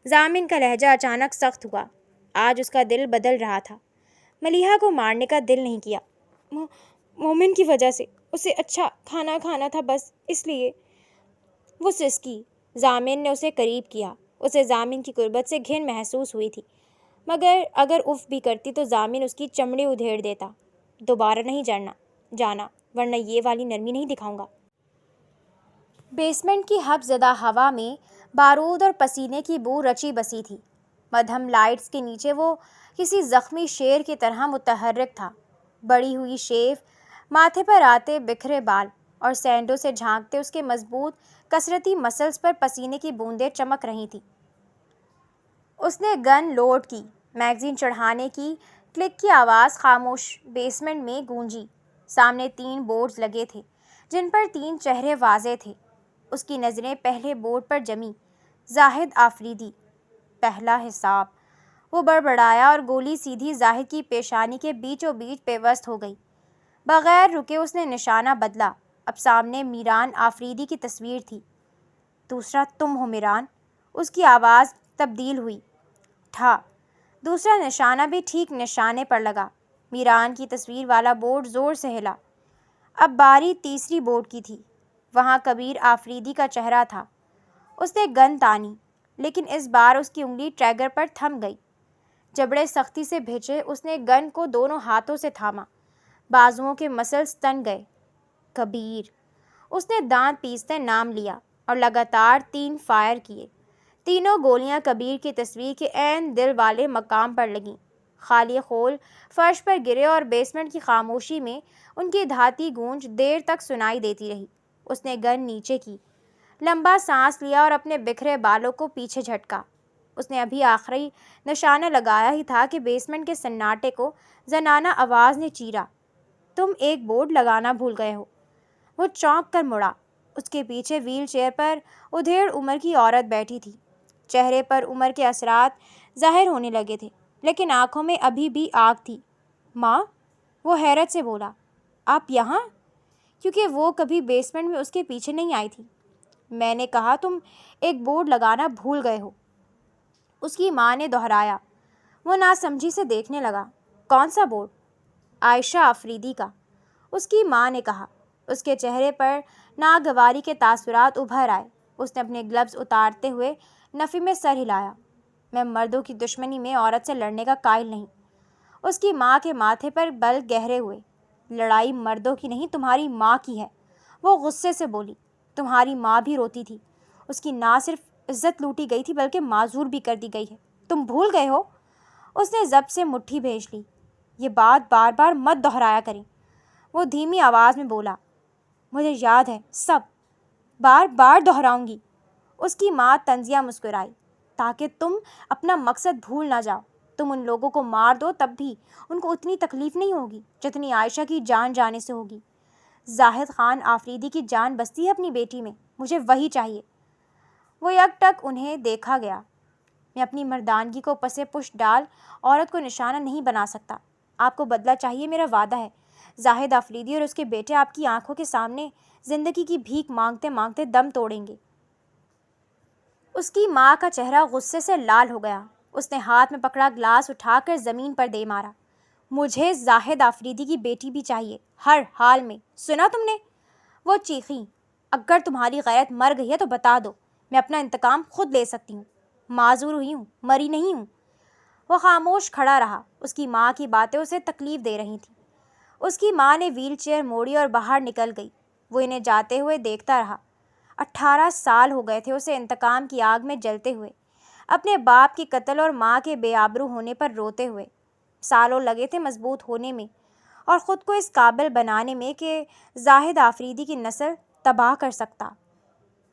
A: ضامن کا لہجہ اچانک سخت ہوا۔ آج اس کا دل بدل رہا تھا۔ ملیحہ کو مارنے کا دل نہیں کیا، مومن کی وجہ سے، اسے اچھا کھانا کھانا تھا بس اس لیے۔ وہ سسکی۔ ضامن نے اسے قریب کیا۔ اسے ضامن کی قربت سے گھن محسوس ہوئی تھی، مگر اگر اف بھی کرتی تو ضامن اس کی چمڑی ادھیڑ دیتا۔ دوبارہ نہیں جانا ورنہ یہ والی نرمی نہیں دکھاؤں گا۔ بیسمنٹ کی ہپ زدہ ہوا میں بارود اور پسینے کی بو رچی بسی تھی۔ مدھم لائٹس کے نیچے وہ کسی زخمی شیر کی طرح متحرک تھا۔ بڑی ہوئی شیو ماتھے پر آتے بکھرے بال اور سینڈوں سے جھانکتے اس کے مضبوط کثرتی مسلز پر پسینے کی بوندیں چمک رہی تھیں۔ اس نے گن لوڈ کی۔ میگزین چڑھانے کی کلک کی آواز خاموش بیسمنٹ میں گونجی۔ سامنے 3 بورڈز لگے تھے جن پر 3 چہرے واضح تھے۔ اس کی نظریں پہلے بورڈ پر جمی۔ زاہد آفریدی، پہلا حساب۔ وہ بڑبڑایا اور گولی سیدھی زاہد کی پیشانی کے بیچوں بیچ پیوست ہو گئی۔ بغیر رکے اس نے نشانہ بدلا۔ اب سامنے میران آفریدی کی تصویر تھی۔ دوسرا تم ہو میران؟ اس کی آواز تبدیل ہوئی۔ ٹھا! دوسرا نشانہ بھی ٹھیک نشانے پر لگا۔ میران کی تصویر والا بورڈ زور سے ہلا۔ اب باری تیسری بورڈ کی تھی۔ وہاں کبیر آفریدی کا چہرہ تھا۔ اس نے گن تانی، لیکن اس بار اس کی انگلی ٹریگر پر تھم گئی۔ جبڑے سختی سے بھینچے اس نے گن کو دونوں ہاتھوں سے تھاما۔ بازوؤں کے مسلز تن گئے۔ کبیر! اس نے دانت پیستے نام لیا اور لگاتار 3 فائر کیے۔ تینوں گولیاں کبیر کی تصویر کے عین دل والے مقام پر لگیں۔ خالی خول فرش پر گرے اور بیسمنٹ کی خاموشی میں ان کی دھاتی گونج دیر تک سنائی دیتی رہی۔ اس نے گن نیچے کی، لمبا سانس لیا اور اپنے بکھرے بالوں کو پیچھے جھٹکا۔ اس نے ابھی آخری نشانہ لگایا ہی تھا کہ بیسمنٹ کے سناٹے کو زنانہ آواز نے چیرا۔ تم ایک بورڈ لگانا بھول گئے ہو۔ وہ چونک کر مڑا۔ اس کے پیچھے ویل چیئر پر ادھیڑ عمر کی عورت بیٹھی تھی۔ چہرے پر عمر کے اثرات ظاہر ہونے لگے تھے، لیکن آنکھوں میں ابھی بھی آگ تھی۔ ماں! وہ حیرت سے بولا۔ آپ یہاں؟ کیونکہ وہ کبھی بیسمنٹ میں اس کے پیچھے نہیں آئی تھی۔ میں نے کہا تم ایک بورڈ لگانا بھول گئے ہو، اس کی ماں نے دہرایا۔ وہ ناسمجھی سے دیکھنے لگا۔ کون سا بورڈ؟ عائشہ آفریدی کا، اس کی ماں نے کہا۔ اس کے چہرے پر ناگواری کے تاثرات ابھر آئے۔ اس نے اپنے گلوز اتارتے ہوئے نفی میں سر ہلایا۔ میں مردوں کی دشمنی میں عورت سے لڑنے کا قائل نہیں۔ اس کی ماں کے ماتھے پر بل گہرے ہوئے۔ لڑائی مردوں کی نہیں، تمہاری ماں کی ہے۔ وہ غصے سے بولی۔ تمہاری ماں بھی روتی تھی۔ اس کی نہ صرف عزت لوٹی گئی تھی بلکہ معذور بھی کر دی گئی ہے۔ تم بھول گئے ہو؟ اس نے ضبط سے مٹھی بھینچ لی۔ یہ بات بار بار مت دہرایا کریں، وہ دھیمی آواز میں بولا۔ مجھے یاد ہے سب، بار بار دہراؤں گی۔ اس کی ماں طنزیہ مسکرائی۔ تاکہ تم اپنا مقصد بھول نہ جاؤ۔ تم ان لوگوں کو مار دو تب بھی ان کو اتنی تکلیف نہیں ہوگی جتنی عائشہ کی جان جانے سے ہوگی۔ زاہد خان آفریدی کی جان بستی ہے اپنی بیٹی میں، مجھے وہی چاہیے۔ وہ یک ٹک انہیں دیکھا گیا۔ میں اپنی مردانگی کو پسے پشت ڈال عورت کو نشانہ نہیں بنا سکتا۔ آپ کو بدلہ چاہیے، میرا وعدہ ہے۔ زاہد آفریدی اور اس کے بیٹے آپ کی آنکھوں کے سامنے زندگی کی بھیک مانگتے مانگتے دم توڑیں گے۔ اس کی ماں کا چہرہ غصے سے لال ہو گیا۔ اس نے ہاتھ میں پکڑا گلاس اٹھا کر زمین پر دے مارا۔ مجھے زاہد آفریدی کی بیٹی بھی چاہیے، ہر حال میں، سنا تم نے؟ وہ چیخیں۔ اگر تمہاری غیرت مر گئی ہے تو بتا دو، میں اپنا انتقام خود لے سکتی ہوں۔ معذور ہوئی ہوں، مری نہیں ہوں۔ وہ خاموش کھڑا رہا۔ اس کی ماں کی باتیں اسے تکلیف دے رہی تھیں۔ اس کی ماں نے ویل چیئر موڑی اور باہر نکل گئی۔ وہ انہیں جاتے ہوئے دیکھتا رہا۔ 18 سال ہو گئے تھے اسے انتقام کی آگ میں جلتے ہوئے، اپنے باپ کے قتل اور ماں کے بے آبرو ہونے پر روتے ہوئے۔ سالوں لگے تھے مضبوط ہونے میں اور خود کو اس قابل بنانے میں کہ زاہد آفریدی کی نسل تباہ کر سکتا۔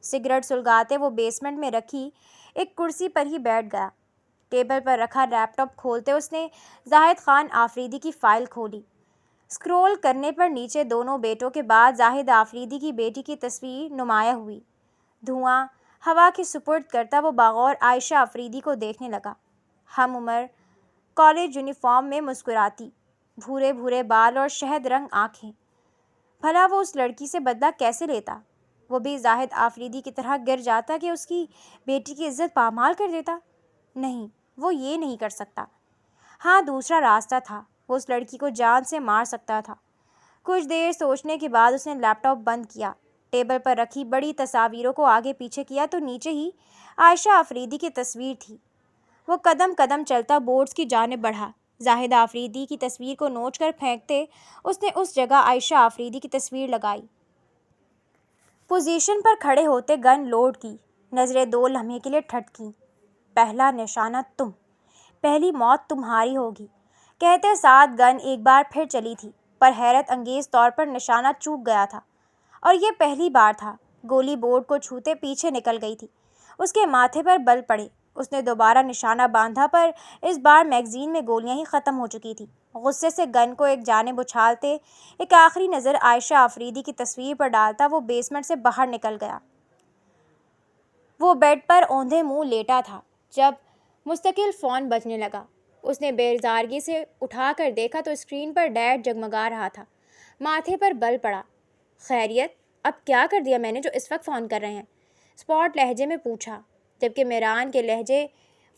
A: سگریٹ سلگاتے وہ بیسمنٹ میں رکھی ایک کرسی پر ہی بیٹھ گیا۔ ٹیبل پر رکھا لیپ ٹاپ کھولتے اس نے زاہد خان آفریدی کی فائل کھولی۔ اسکرول کرنے پر نیچے دونوں بیٹوں کے بعد زاہد آفریدی کی بیٹی کی تصویر نمایاں ہوئی۔ دھواں ہوا کے سپرد کرتا وہ باغور عائشہ آفریدی کو دیکھنے لگا۔ ہم عمر، کالج یونیفارم میں مسکراتی، بھورے بھورے بال اور شہد رنگ آنکھیں۔ بھلا وہ اس لڑکی سے بدلہ کیسے لیتا؟ وہ بھی زاہد آفریدی کی طرح گر جاتا کہ اس کی بیٹی کی عزت پامال کر دیتا؟ نہیں، وہ یہ نہیں کر سکتا۔ ہاں، دوسرا راستہ تھا۔ وہ اس لڑکی کو جان سے مار سکتا تھا۔ کچھ دیر سوچنے کے بعد اس نے لیپ ٹاپ بند کیا، ٹیبل پر رکھی بڑی تصاویروں کو آگے پیچھے کیا تو نیچے ہی عائشہ آفریدی کی تصویر تھی۔ وہ قدم قدم چلتا بورڈز کی جانب بڑھا۔ زاہد آفریدی کی تصویر کو نوچ کر پھینکتے اس نے اس جگہ عائشہ آفریدی کی تصویر لگائی۔ پوزیشن پر کھڑے ہوتے گن لوڈ کی۔ نظریں 2 لمحے کے لیے ٹھٹکیں۔ پہلا نشانہ تم، پہلی موت تمہاری ہوگی، کہتے ساتھ گن ایک بار پھر چلی تھی۔ پر حیرت انگیز طور پر نشانہ چوک گیا تھا، اور یہ پہلی بار تھا۔ گولی بورڈ کو چھوتے پیچھے نکل گئی تھی۔ اس کے ماتھے پر بل پڑے۔ اس نے دوبارہ نشانہ باندھا، پر اس بار میگزین میں گولیاں ہی ختم ہو چکی تھیں۔ غصے سے گن کو ایک جانب اچھالتے، ایک آخری نظر عائشہ آفریدی کی تصویر پر ڈالتا، وہ بیسمنٹ سے باہر نکل گیا۔ وہ بیڈ پر اوندھے منہ لیٹا تھا جب مستقل فون بجنے لگا۔ اس نے بیزارگی سے اٹھا کر دیکھا تو اسکرین پر ڈیٹ جگمگا رہا تھا۔ ماتھے پر بل پڑا۔ خیریت؟ اب کیا کر دیا میں نے جو اس وقت فون کر رہے ہیں؟ اسپاٹ لہجے میں پوچھا، جبکہ میران کے لہجے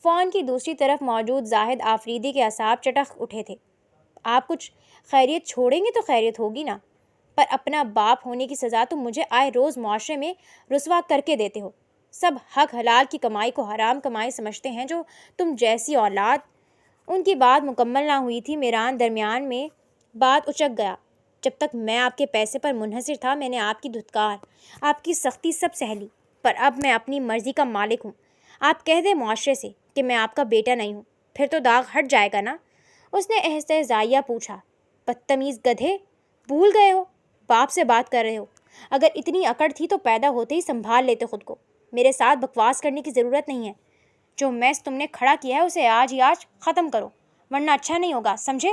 A: فون کی دوسری طرف موجود زاہد آفریدی کے اعصاب چٹخ اٹھے تھے۔ آپ کچھ خیریت چھوڑیں گے تو خیریت ہوگی نا، پر اپنا باپ ہونے کی سزا تم مجھے آئے روز معاشرے میں رسوا کر کے دیتے ہو۔ سب حق حلال کی کمائی کو حرام کمائی سمجھتے ہیں جو تم جیسی اولاد۔ ان کی بات مکمل نہ ہوئی تھی، میران درمیان میں بات اچک گیا۔ جب تک میں آپ کے پیسے پر منحصر تھا، میں نے آپ کی دھتکار، آپ کی سختی سب سہ لی، پر اب میں اپنی مرضی کا مالک ہوں۔ آپ کہہ دیں معاشرے سے کہ میں آپ کا بیٹا نہیں ہوں، پھر تو داغ ہٹ جائے گا نا؟ اس نے استہزائیہ پوچھا۔ بدتمیز گدھے، بھول گئے ہو باپ سے بات کر رہے ہو؟ اگر اتنی اکڑ تھی تو پیدا ہوتے ہی سنبھال لیتے خود کو۔ میرے ساتھ بکواس کرنے کی ضرورت نہیں ہے۔ جو میس تم نے کھڑا کیا ہے اسے آج ہی آج ختم کرو، ورنہ اچھا نہیں ہوگا، سمجھے؟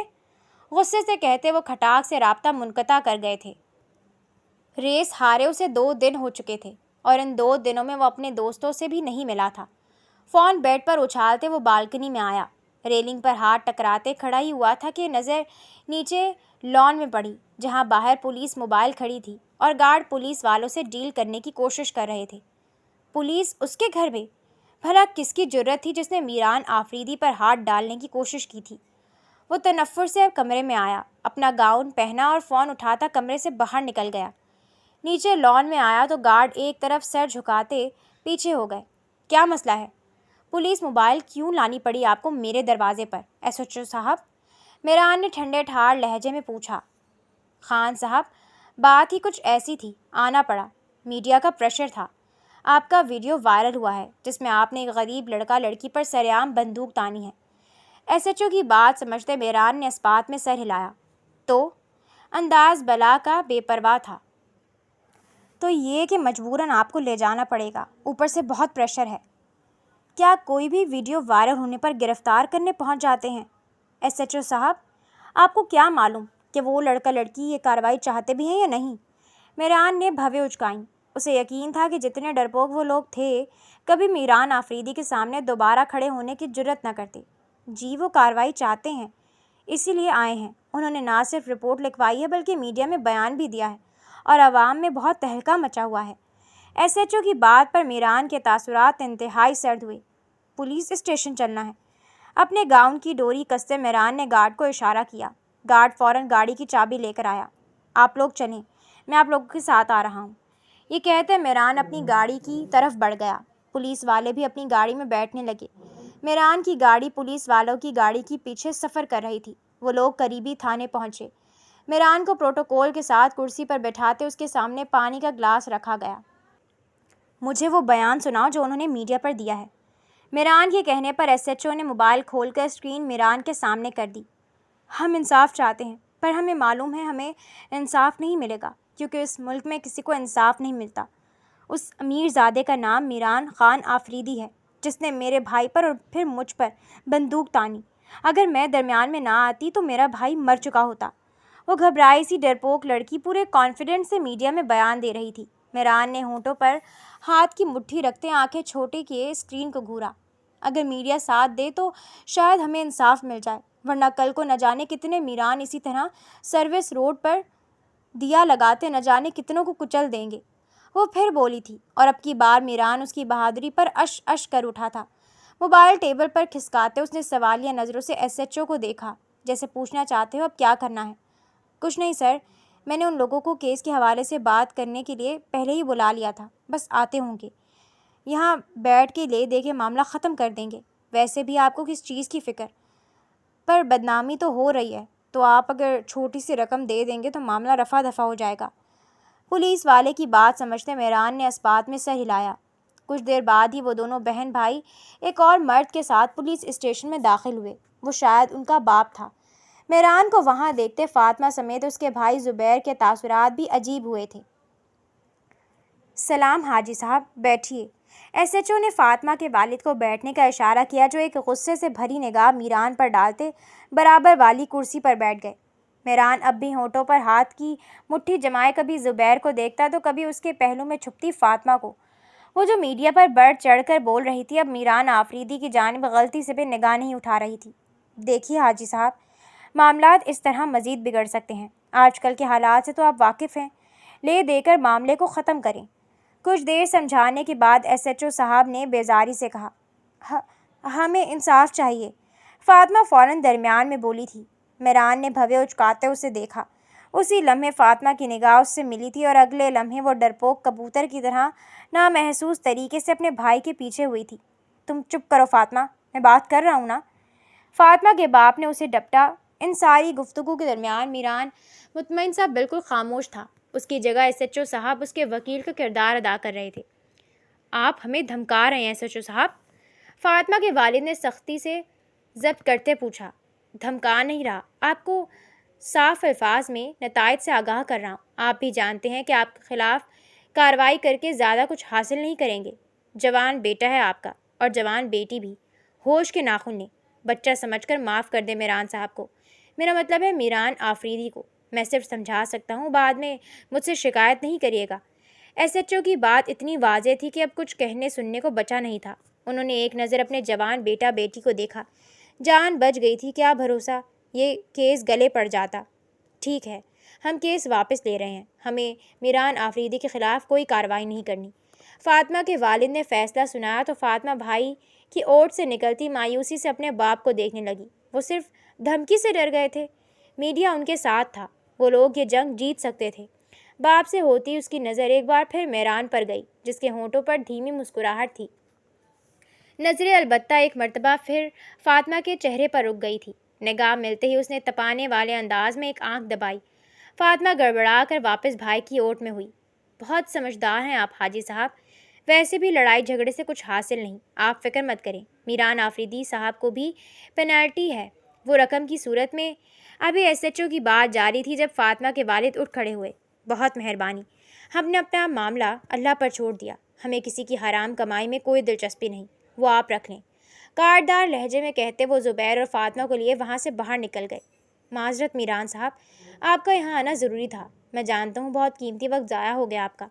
A: غصے سے کہتے وہ کھٹاک سے رابطہ منقطع کر گئے تھے۔ ریس ہارے اسے 2 دن ہو چکے تھے، اور ان 2 دنوں میں وہ اپنے دوستوں سے بھی نہیں ملا تھا۔ فون بیڈ پر اچھالتے وہ بالکنی میں آیا۔ ریلنگ پر ہاتھ ٹکراتے کھڑا ہی ہوا تھا کہ نظر نیچے لان میں پڑی، جہاں باہر پولیس موبائل کھڑی تھی اور گارڈ پولیس والوں سے ڈیل کرنے کی کوشش کر رہے تھے۔ پولیس اس کے گھر میں؟ بھلا کس کی جرت تھی جس نے میران آفریدی پر ہاتھ ڈالنے کی کوشش کی تھی؟ وہ تنفر سے کمرے میں آیا، اپنا گاؤن پہنا اور فون اٹھاتا کمرے سے باہر نکل گیا۔ نیچے لان میں آیا تو گارڈ ایک طرف سر جھکاتے پیچھے ہو گئے۔ کیا مسئلہ ہے؟ پولیس موبائل کیوں لانی پڑی آپ کو میرے دروازے پر ایس ایچ او صاحب؟ میران نے ٹھنڈے ٹھار لہجے میں پوچھا۔ خان صاحب، بات ہی کچھ ایسی تھی، آنا پڑا، میڈیا کا پریشر تھا۔ آپ کا ویڈیو وائرل ہوا ہے جس میں آپ نے ایک غریب لڑکا لڑکی پر سرعام بندوق تانی ہے۔ ایس ایچ او کی بات سمجھتے میران نے اسپات میں سر ہلایا۔ تو انداز بلا کا بے پرواہ تھا۔ تو یہ کہ مجبوراً آپ کو لے جانا پڑے گا، اوپر سے بہت پریشر ہے۔ کیا کوئی بھی ویڈیو وائرل ہونے پر گرفتار کرنے پہنچ جاتے ہیں؟ ایس ایچ او صاحب، آپ کو کیا معلوم کہ وہ لڑکا لڑکی یہ کارروائی چاہتے بھی ہیں یا نہیں؟ میران نے بھویں اچکائیں۔ اسے یقین تھا کہ جتنے ڈرپوک وہ لوگ تھے، کبھی میران آفریدی کے سامنے دوبارہ کھڑے ہونے کی جرت نہ کرتے۔ جی وہ کارروائی چاہتے ہیں، اسی لیے آئے ہیں۔ انہوں نے نہ صرف رپورٹ لکھوائی ہے بلکہ میڈیا میں بیان بھی دیا ہے، اور عوام میں بہت تہلکہ مچا ہوا ہے۔ ایس ایچ او کی بات پر میران کے تاثرات انتہائی سرد ہوئے۔ پولیس اسٹیشن چلنا ہے۔ اپنے گاؤن کی ڈوری کستے میران نے گارڈ کو اشارہ کیا۔ گارڈ فوراً گاڑی کی چابی لے کر آیا۔ آپ لوگ چلیں، میں آپ لوگوں کے ساتھ آ رہا ہوں۔ یہ کہتے میران اپنی گاڑی کی طرف بڑھ گیا۔ پولیس والے بھی اپنی گاڑی میں بیٹھنے لگے۔ میران کی گاڑی پولیس والوں کی گاڑی کی پیچھے سفر کر رہی تھی۔ وہ لوگ قریبی تھانے پہنچے۔ میران کو پروٹوکول کے ساتھ کرسی پر بٹھاتے اس کے سامنے پانی کا گلاس رکھا گیا۔ مجھے وہ بیان سناؤ جو انہوں نے میڈیا پر دیا ہے۔ میران کے کہنے پر ایس ایچ او نے موبائل کھول کر اسکرین میران کے سامنے کر دی۔ ہم انصاف چاہتے ہیں، پر ہمیں معلوم ہے ہمیں انصاف نہیں ملے گا، کیونکہ اس ملک میں کسی کو انصاف نہیں ملتا۔ اس امیر زادے کا نام میران خان آفریدی ہے، جس نے میرے بھائی پر اور پھر مجھ پر بندوق تانی۔ اگر میں درمیان میں نہ آتی تو میرا بھائی مر چکا ہوتا۔ وہ گھبرائی سی ڈرپوک لڑکی پورے کانفیڈنس سے میڈیا میں بیان دے رہی تھی۔ میران نے ہونٹوں پر ہاتھ کی مٹھی رکھتے آنکھیں چھوٹی کیے اسکرین کو گھورا۔ اگر میڈیا ساتھ دے تو شاید ہمیں انصاف مل جائے، ورنہ کل کو نہ جانے کتنے میران اسی طرح سروس روڈ پر دیا لگاتے نہ جانے کتنوں کو کچل دیں گے۔ وہ پھر بولی تھی، اور اب کی بار میران اس کی بہادری پر اش اش کر اٹھا تھا۔ موبائل ٹیبل پر کھسکاتے اس نے سوالیہ نظروں سے ایس ایچ او کو دیکھا، جیسے پوچھنا چاہتے ہو اب کیا کرنا ہے۔ کچھ نہیں سر، میں نے ان لوگوں کو کیس کے حوالے سے بات کرنے کے لیے پہلے ہی بلا لیا تھا، بس آتے ہوں گے۔ یہاں بیٹھ کے لے دے کے معاملہ ختم کر دیں گے۔ ویسے بھی آپ کو کس چیز کی فکر؟ پر بدنامی تو ہو رہی ہے، تو آپ اگر چھوٹی سی رقم دے دیں گے تو معاملہ رفع دفع ہو جائے گا۔ پولیس والے کی بات سمجھتے میران نے اسپات میں سر ہلایا۔ کچھ دیر بعد ہی وہ دونوں بہن بھائی ایک اور مرد کے ساتھ پولیس اسٹیشن میں داخل ہوئے۔ وہ شاید ان کا باپ تھا۔ میران کو وہاں دیکھتے فاطمہ سمیت اس کے بھائی زبیر کے تاثرات بھی عجیب ہوئے تھے۔ سلام حاجی صاحب، بیٹھیے۔ ایس ایچ او نے فاطمہ کے والد کو بیٹھنے کا اشارہ کیا، جو ایک غصے سے بھری نگاہ میران پر ڈالتے برابر والی کرسی پر بیٹھ گئے۔ میران اب بھی ہونٹوں پر ہاتھ کی مٹھی جمائے کبھی زبیر کو دیکھتا تو کبھی اس کے پہلو میں چھپتی فاطمہ کو، وہ جو میڈیا پر بڑھ چڑھ کر بول رہی تھی۔ اب میران آفریدی کی جانب غلطی سے بھی نگاہ نہیں اٹھا رہی تھی۔ دیکھیے حاجی صاحب، معاملات اس طرح مزید بگڑ سکتے ہیں۔ آج کل کے حالات سے تو آپ واقف ہیں، لے دے کر معاملے کو ختم کریں۔ کچھ دیر سمجھانے کے بعد ایس ایچ او صاحب نے بیزاری سے کہا، ہمیں انصاف چاہیے۔ فاطمہ فوراً درمیان میں بولی تھی۔ میران نے بھوے اچکاتے اسے دیکھا۔ اسی لمحے فاطمہ کی نگاہ اس سے ملی تھی اور اگلے لمحے وہ ڈرپوک کبوتر کی طرح نامحسوس طریقے سے اپنے بھائی کے پیچھے ہوئی تھی۔ تم چپ کرو فاطمہ، میں بات کر رہا ہوں نا۔ فاطمہ کے باپ نے اسے ڈپٹا۔ ان ساری گفتگو کے درمیان میران مطمئن سا بالکل خاموش تھا۔ اس کی جگہ ایس ایچ او صاحب اس کے وکیل کا کردار ادا کر رہے تھے۔ آپ ہمیں دھمکا رہے ہیں ایس ایچ او صاحب؟ فاطمہ کے والد نے سختی سے ضبط کرتے پوچھا۔ دھمکا نہیں رہا، آپ کو صاف الفاظ میں نتائج سے آگاہ کر رہا ہوں۔ آپ بھی جانتے ہیں کہ آپ کے خلاف کارروائی کر کے زیادہ کچھ حاصل نہیں کریں گے۔ جوان بیٹا ہے آپ کا، اور جوان بیٹی بھی۔ ہوش کے ناخن لیں، بچہ سمجھ کر معاف کر دیں میران صاحب کو۔ میرا مطلب ہے میران آفریدی کو۔ میں صرف سمجھا سکتا ہوں، بعد میں مجھ سے شکایت نہیں کریے گا۔ ایس ایچ او کی بات اتنی واضح تھی کہ اب کچھ کہنے سننے کو بچا نہیں تھا۔ انہوں نے ایک نظر اپنے جوان بیٹا بیٹی کو دیکھا۔ جان بچ گئی تھی، کیا بھروسہ یہ کیس گلے پڑ جاتا۔ ٹھیک ہے، ہم کیس واپس لے رہے ہیں۔ ہمیں میران آفریدی کے خلاف کوئی کارروائی نہیں کرنی۔ فاطمہ کے والد نے فیصلہ سنایا تو فاطمہ بھائی کی اوٹ سے نکلتی مایوسی سے اپنے باپ کو دیکھنے لگی۔ وہ صرف دھمکی سے ڈر گئے تھے، میڈیا ان کے ساتھ تھا، وہ لوگ یہ جنگ جیت سکتے تھے۔ باپ سے ہوتی اس کی نظر ایک بار پھر میران پر گئی، جس کے ہونٹوں پر دھیمی مسکراہٹ تھی۔ نظریں البتہ ایک مرتبہ پھر فاطمہ کے چہرے پر رک گئی تھی۔ نگاہ ملتے ہی اس نے تپانے والے انداز میں ایک آنکھ دبائی۔ فاطمہ گڑبڑا کر واپس بھائی کی اوٹ میں ہوئی۔ بہت سمجھدار ہیں آپ حاجی صاحب، ویسے بھی لڑائی جھگڑے سے کچھ حاصل نہیں، آپ فکر مت کریں۔ میران آفریدی صاحب کو بھی پینالٹی ہے، وہ رقم کی صورت میں۔ ابھی ایس ایچ او کی بات جاری تھی جب فاطمہ کے والد اٹھ کھڑے ہوئے۔ بہت مہربانی، ہم نے اپنا معاملہ اللہ پر چھوڑ دیا، ہمیں کسی کی حرام کمائی میں کوئی دلچسپی نہیں، وہ آپ رکھ لیں۔ کارڈار لہجے میں کہتے وہ زبیر اور فاطمہ کو لیے وہاں سے باہر نکل گئے۔ معذرت میران صاحب، آپ کا یہاں آنا ضروری تھا، میں جانتا ہوں بہت قیمتی وقت ضائع ہو گیا آپ کا،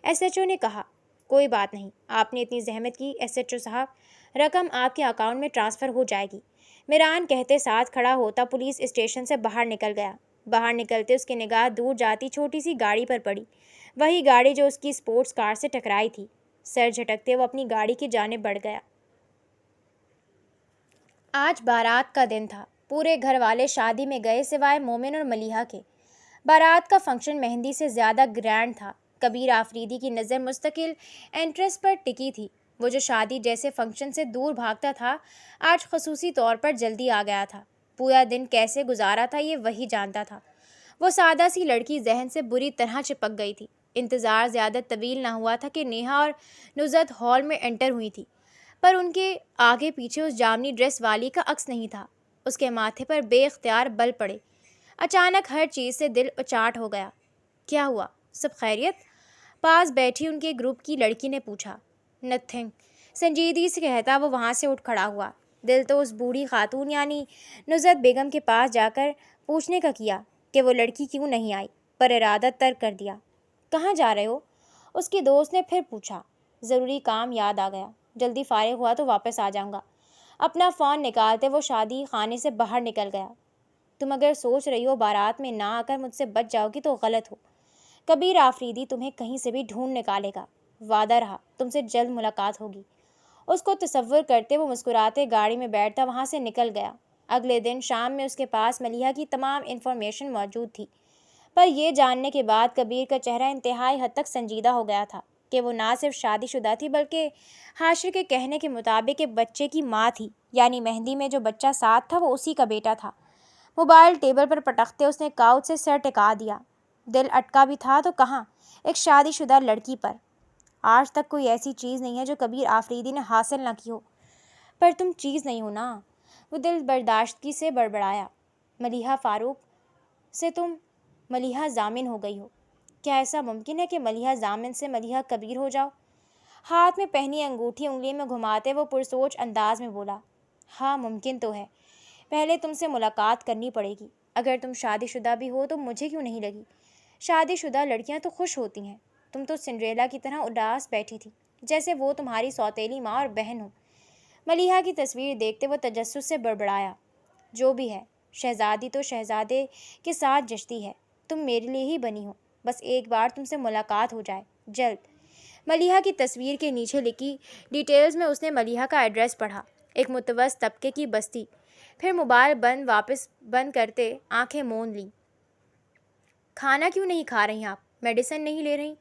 A: ایس ایچ او نے کہا۔ کوئی بات نہیں، آپ نے اتنی زحمت کی ایس ایچ او صاحب، رقم آپ کے اکاؤنٹ میں ٹرانسفر ہو جائے گی۔ میران کہتے ساتھ کھڑا ہوتا پولیس اسٹیشن سے باہر نکل گیا۔ باہر نکلتے اس کی نگاہ دور جاتی چھوٹی سی گاڑی پر پڑی، وہی گاڑی جو اس کی اسپورٹس کار سے ٹکرائی تھی۔ سر جھٹکتے وہ اپنی گاڑی کی جانب بڑھ گیا۔ آج بارات کا دن تھا، پورے گھر والے شادی میں گئے سوائے مومن اور ملیحہ کے۔ بارات کا فنکشن مہندی سے زیادہ گرینڈ تھا۔ کبیر آفریدی کی نظر مستقل انٹرسٹ پر ٹکی تھی۔ وہ جو شادی جیسے فنکشن سے دور بھاگتا تھا، آج خصوصی طور پر جلدی آ گیا تھا۔ پورا دن کیسے گزارا تھا یہ وہی جانتا تھا۔ وہ سادہ سی لڑکی ذہن سے بری طرح چپک گئی تھی۔ انتظار زیادہ طویل نہ ہوا تھا کہ نیہا اور نزہت ہال میں انٹر ہوئی تھی، پر ان کے آگے پیچھے اس جامنی ڈریس والی کا عکس نہیں تھا۔ اس کے ماتھے پر بے اختیار بل پڑے۔ اچانک ہر چیز سے دل اچاٹ ہو گیا۔ کیا ہوا؟ سب خیریت؟ پاس بیٹھی ان کے گروپ کی لڑکی نے پوچھا۔ نتھنگ، سنجیدگی سے کہتا وہ وہاں سے اٹھ کھڑا ہوا۔ دل تو اس بوڑھی خاتون یعنی نزہت بیگم کے پاس جا کر پوچھنے کا کیا کہ وہ لڑکی کیوں نہیں آئی، پر ارادہ ترک کر دیا۔ کہاں جا رہے ہو؟ اس کی دوست نے پھر پوچھا۔ ضروری کام یاد آ گیا، جلدی فارغ ہوا تو واپس آ جاؤں گا۔ اپنا فون نکالتے وہ شادی خانے سے باہر نکل گیا۔ تم اگر سوچ رہی ہو بارات میں نہ آ کر مجھ سے بچ جاؤ گی تو غلط ہو۔ کبیر آفریدی تمہیں کہیں سے بھی ڈھونڈ نکالے گا، وعدہ رہا تم سے جلد ملاقات ہوگی۔ اس کو تصور کرتے وہ مسکراتے گاڑی میں بیٹھتا وہاں سے نکل گیا۔ اگلے دن شام میں اس کے پاس ملیحہ کی تمام انفارمیشن موجود تھی، پر یہ جاننے کے بعد کبیر کا چہرہ انتہائی حد تک سنجیدہ ہو گیا تھا کہ وہ نہ صرف شادی شدہ تھی بلکہ حاشر کے کہنے کے مطابق ایک بچے کی ماں تھی، یعنی مہندی میں جو بچہ ساتھ تھا وہ اسی کا بیٹا تھا۔ موبائل ٹیبل پر پٹکتے اس نے کاؤچ سے سر ٹکا دیا۔ دل اٹکا بھی تھا تو کہاں، ایک شادی شدہ لڑکی پر۔ آج تک کوئی ایسی چیز نہیں ہے جو کبیر آفریدی نے حاصل نہ کی ہو۔ پر تم چیز نہیں ہو نا، وہ دل برداشتگی سے بڑبڑایا۔ ملیحہ فاروق سے تم ملیحہ ضامن ہو گئی ہو۔ کیا ایسا ممکن ہے کہ ملیحہ ضامن سے ملیحہ کبیر ہو جاؤ؟ ہاتھ میں پہنی انگوٹھی انگلی میں گھماتے وہ پرسوچ انداز میں بولا، ہاں ممکن تو ہے، پہلے تم سے ملاقات کرنی پڑے گی۔ اگر تم شادی شدہ بھی ہو تو مجھے کیوں نہیں لگی؟ شادی شدہ لڑکیاں تو خوش ہوتی ہیں، تم تو سنڈریلا کی طرح اداس بیٹھی تھی، جیسے وہ تمہاری سوتیلی ماں اور بہن ہو۔ ملیحہ کی تصویر دیکھتے وہ تجسس سے بڑبڑایا، جو بھی ہے، شہزادی تو شہزادے کے ساتھ جچتی ہے، تم میرے لیے ہی بنی ہو، بس ایک بار تم سے ملاقات ہو جائے، جلد۔ ملیحہ کی تصویر کے نیچے لکھی ڈیٹیلز میں اس نے ملیحہ کا ایڈریس پڑھا، ایک متوسط طبقے کی بستی۔ پھر موبائل واپس بند کرتے آنکھیں موند لیں۔ کھانا کیوں نہیں کھا رہی آپ؟ میڈیسن نہیں لے رہی؟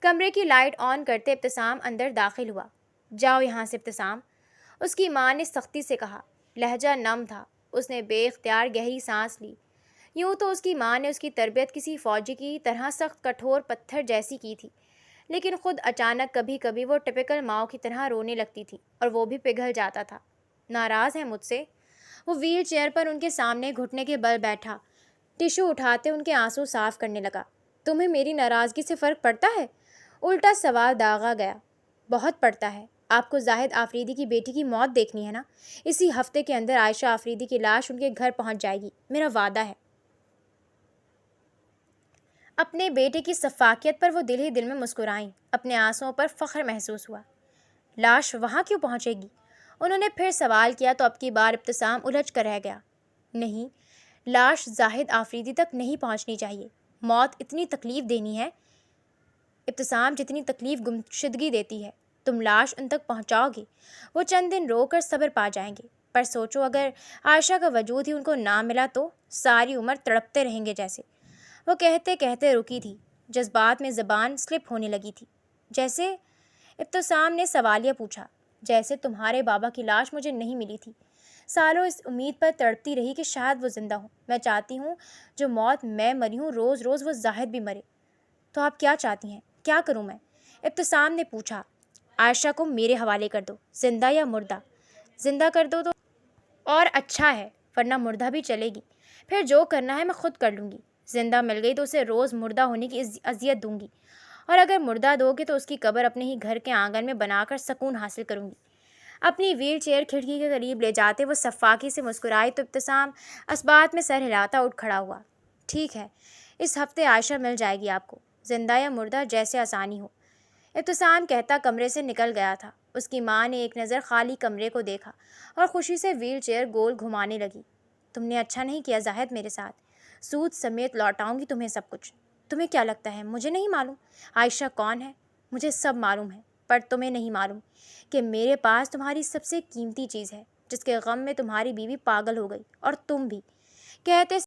A: کمرے کی لائٹ آن کرتے ابتسام اندر داخل ہوا۔ جاؤ یہاں سے ابتسام، اس کی ماں نے سختی سے کہا۔ لہجہ نم تھا، اس نے بے اختیار گہری سانس لی۔ یوں تو اس کی ماں نے اس کی تربیت کسی فوجی کی طرح سخت کٹھور پتھر جیسی کی تھی، لیکن خود اچانک کبھی کبھی وہ ٹپیکل ماؤں کی طرح رونے لگتی تھی اور وہ بھی پگھل جاتا تھا۔ ناراض ہے مجھ سے؟ وہ ویل چیئر پر ان کے سامنے گھٹنے کے بل بیٹھا، ٹشو اٹھاتے ان کے آنسو صاف کرنے لگا۔ تمہیں میری ناراضگی سے فرق پڑتا ہے؟ الٹا سوال داغا گیا۔ بہت پڑتا ہے۔ آپ کو زاہد آفریدی کی بیٹی کی موت دیکھنی ہے نا؟ اسی ہفتے کے اندر عائشہ آفریدی کی لاش ان کے گھر پہنچ جائے گی، میرا وعدہ ہے۔ اپنے بیٹے کی شفافیت پر وہ دل ہی دل میں مسکرائیں، اپنے آنسوؤں پر فخر محسوس ہوا۔ لاش وہاں کیوں پہنچے گی؟ انہوں نے پھر سوال کیا تو اب کی بار ابتسام الجھ کر رہ گیا۔ نہیں، لاش زاہد آفریدی تک نہیں پہنچنی چاہیے۔ موت اتنی تکلیف دینی ہے ابتسام جتنی تکلیف گمشدگی دیتی ہے۔ تم لاش ان تک پہنچاؤ گی، وہ چند دن رو کر صبر پا جائیں گے، پر سوچو اگر عائشہ کا وجود ہی ان کو نہ ملا تو ساری عمر تڑپتے رہیں گے جیسے۔ وہ کہتے کہتے رکی تھی، جذبات میں زبان سلپ ہونے لگی تھی۔ جیسے؟ ابتسام نے سوالیہ پوچھا۔ جیسے تمہارے بابا کی لاش مجھے نہیں ملی تھی، سالوں اس امید پر تڑپتی رہی کہ شاید وہ زندہ ہوں۔ میں چاہتی ہوں جو موت میں مری ہوں روز روز وہ زاہد بھی مرے۔ تو آپ کیا چاہتی ہیں؟ کیا کروں میں؟ ابتسام نے پوچھا۔ عائشہ کو میرے حوالے کر دو، زندہ یا مردہ۔ زندہ کر دو تو اور اچھا ہے، ورنہ مردہ بھی چلے گی، پھر جو کرنا ہے میں خود کر لوں گی۔ زندہ مل گئی تو اسے روز مردہ ہونے کی اذیت دوں گی، اور اگر مردہ دو گے تو اس کی قبر اپنے ہی گھر کے آنگن میں بنا کر سکون حاصل کروں گی۔ اپنی ویل چیئر کھڑکی کے قریب لے جاتے وہ شفاقی سے مسکرائی تو ابتسام اسبات میں سر ہلاتا اٹھ کھڑا ہوا۔ ٹھیک ہے، اس ہفتے عائشہ مل جائے گی آپ کو، زندہ یا مردہ جیسے آسانی ہو۔ ابتسام کہتا کمرے سے نکل گیا تھا۔ اس کی ماں نے ایک نظر خالی کمرے کو دیکھا اور خوشی سے ویل چیئر گول گھمانے لگی۔ تم نے اچھا نہیں کیا زاہد میرے ساتھ، سود سمیت لوٹاؤں گی تمہیں سب کچھ۔ تمہیں کیا لگتا ہے مجھے نہیں معلوم عائشہ کون ہے؟ مجھے سب معلوم ہے، پر تمہیں نہیں معلوم کہ میرے پاس تمہاری سب سے قیمتی چیز ہے، جس کے غم میں تمہاری بیوی پاگل ہو گئی اور تم بھی۔ کہتے